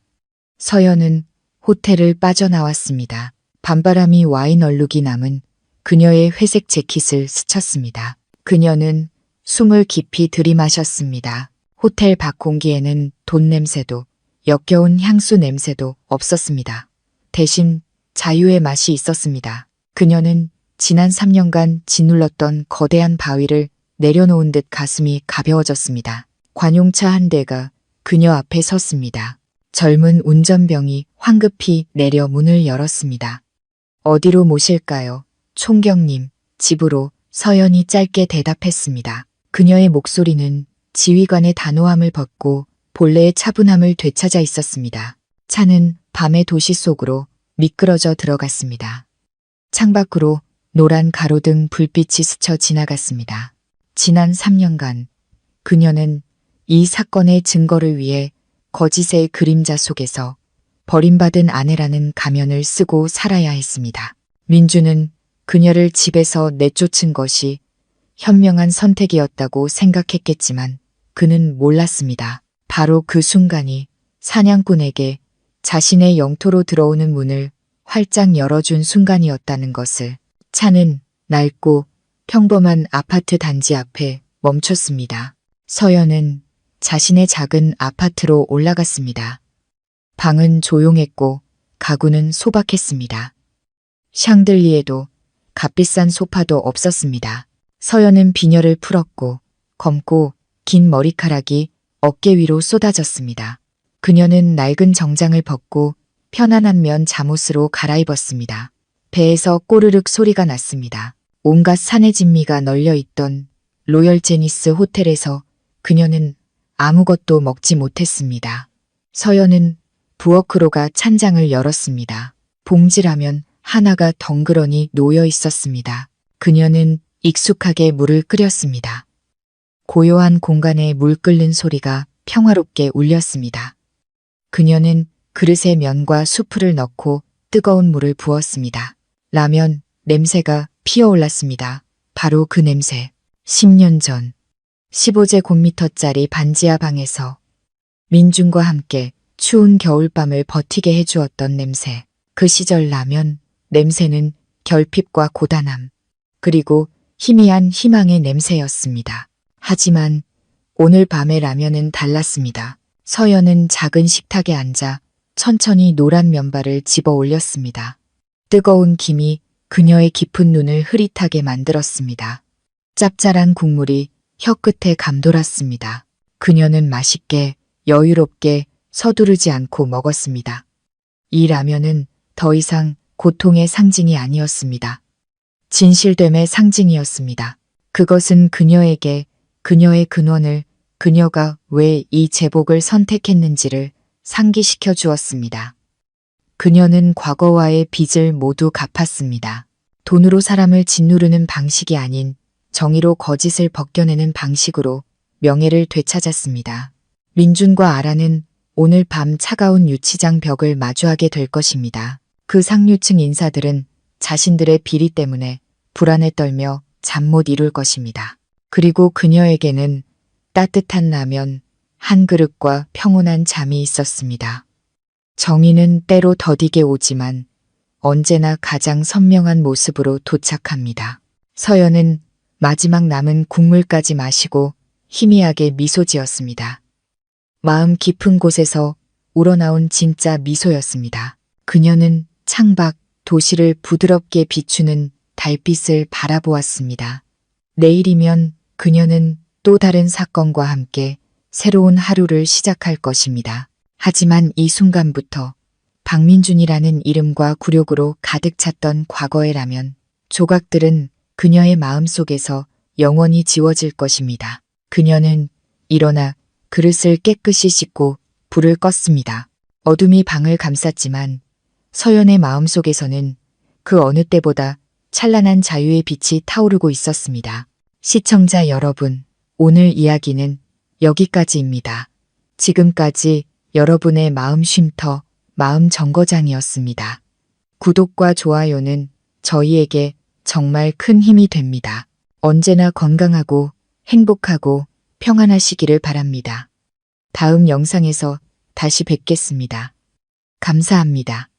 서연은 호텔을 빠져나왔습니다. 밤바람이 와인 얼룩이 남은 그녀의 회색 재킷을 스쳤습니다. 그녀는 숨을 깊이 들이마셨습니다. 호텔 밖 공기에는 돈 냄새도 역겨운 향수 냄새도 없었습니다. 대신 자유의 맛이 있었습니다. 그녀는 지난 3년간 짓눌렀던 거대한 바위를 내려놓은 듯 가슴이 가벼워졌습니다. 관용차 한 대가 그녀 앞에 섰습니다. 젊은 운전병이 황급히 내려 문을 열었습니다. 어디로 모실까요? 총경님, 집으로. 서연이 짧게 대답했습니다. 그녀의 목소리는 지휘관의 단호함을 벗고 본래의 차분함을 되찾아 있었습니다. 차는 밤의 도시 속으로 미끄러져 들어갔습니다. 창밖으로 노란 가로등 불빛이 스쳐 지나갔습니다. 지난 3년간 그녀는 이 사건의 증거를 위해 거짓의 그림자 속에서 버림받은 아내라는 가면을 쓰고 살아야 했습니다. 민주는 그녀를 집에서 내쫓은 것이 현명한 선택이었다고 생각했겠지만 그는 몰랐습니다. 바로 그 순간이 사냥꾼에게 자신의 영토로 들어오는 문을 활짝 열어준 순간이었다는 것을. 차는 낡고 평범한 아파트 단지 앞에 멈췄습니다. 서연은 자신의 작은 아파트로 올라갔습니다. 방은 조용했고 가구는 소박했습니다. 샹들리에도 값비싼 소파도 없었습니다. 서연은 비녀를 풀었고 검고 긴 머리카락이 어깨 위로 쏟아졌습니다. 그녀는 낡은 정장을 벗고 편안한 면 잠옷으로 갈아입었습니다. 배에서 꼬르륵 소리가 났습니다. 온갖 산의 진미가 널려있던 로열 제니스 호텔에서 그녀는 아무것도 먹지 못했습니다. 서연은 부엌으로가 찬장을 열었습니다. 봉지라면 하나가 덩그러니 놓여 있었습니다. 그녀는 익숙하게 물을 끓였습니다. 고요한 공간에 물 끓는 소리가 평화롭게 울렸습니다. 그녀는 그릇에 면과 수프를 넣고 뜨거운 물을 부었습니다. 라면 냄새가 피어올랐습니다. 바로 그 냄새. 10년 전 15제곱미터짜리 반지하 방에서 민준과 함께 추운 겨울밤을 버티게 해주었던 냄새. 그 시절 라면 냄새는 결핍과 고단함, 그리고 희미한 희망의 냄새였습니다. 하지만 오늘 밤의 라면은 달랐습니다. 서연은 작은 식탁에 앉아 천천히 노란 면발을 집어 올렸습니다. 뜨거운 김이 그녀의 깊은 눈을 흐릿하게 만들었습니다. 짭짤한 국물이 혀끝에 감돌았습니다. 그녀는 맛있게, 여유롭게 서두르지 않고 먹었습니다. 이 라면은 더 이상 고통의 상징이 아니었습니다. 진실됨의 상징이었습니다. 그것은 그녀에게 그녀의 근원을, 그녀가 왜 이 제복을 선택했는지를 상기시켜 주었습니다. 그녀는 과거와의 빚을 모두 갚았습니다. 돈으로 사람을 짓누르는 방식이 아닌 정의로 거짓을 벗겨내는 방식으로 명예를 되찾았습니다. 민준과 아라는 오늘 밤 차가운 유치장 벽을 마주하게 될 것입니다. 그 상류층 인사들은 자신들의 비리 때문에 불안에 떨며 잠 못 이룰 것입니다. 그리고 그녀에게는 따뜻한 라면 한 그릇과 평온한 잠이 있었습니다. 정의는 때로 더디게 오지만 언제나 가장 선명한 모습으로 도착합니다. 서연은 마지막 남은 국물까지 마시고 희미하게 미소 지었습니다. 마음 깊은 곳에서 우러나온 진짜 미소였습니다. 그녀는 창밖 도시를 부드럽게 비추는 달빛을 바라보았습니다. 내일이면 그녀는 또 다른 사건과 함께 새로운 하루를 시작할 것입니다. 하지만 이 순간부터 박민준이라는 이름과 굴욕으로 가득 찼던 과거의 라면 조각들은 그녀의 마음속에서 영원히 지워질 것입니다. 그녀는 일어나 그릇을 깨끗이 씻고 불을 껐습니다. 어둠이 방을 감쌌지만 서연의 마음속에서는 그 어느 때보다 찬란한 자유의 빛이 타오르고 있었습니다. 시청자 여러분, 오늘 이야기는 여기까지입니다. 지금까지 여러분의 마음 쉼터, 마음 정거장이었습니다. 구독과 좋아요는 저희에게 정말 큰 힘이 됩니다. 언제나 건강하고 행복하고 평안하시기를 바랍니다. 다음 영상에서 다시 뵙겠습니다. 감사합니다.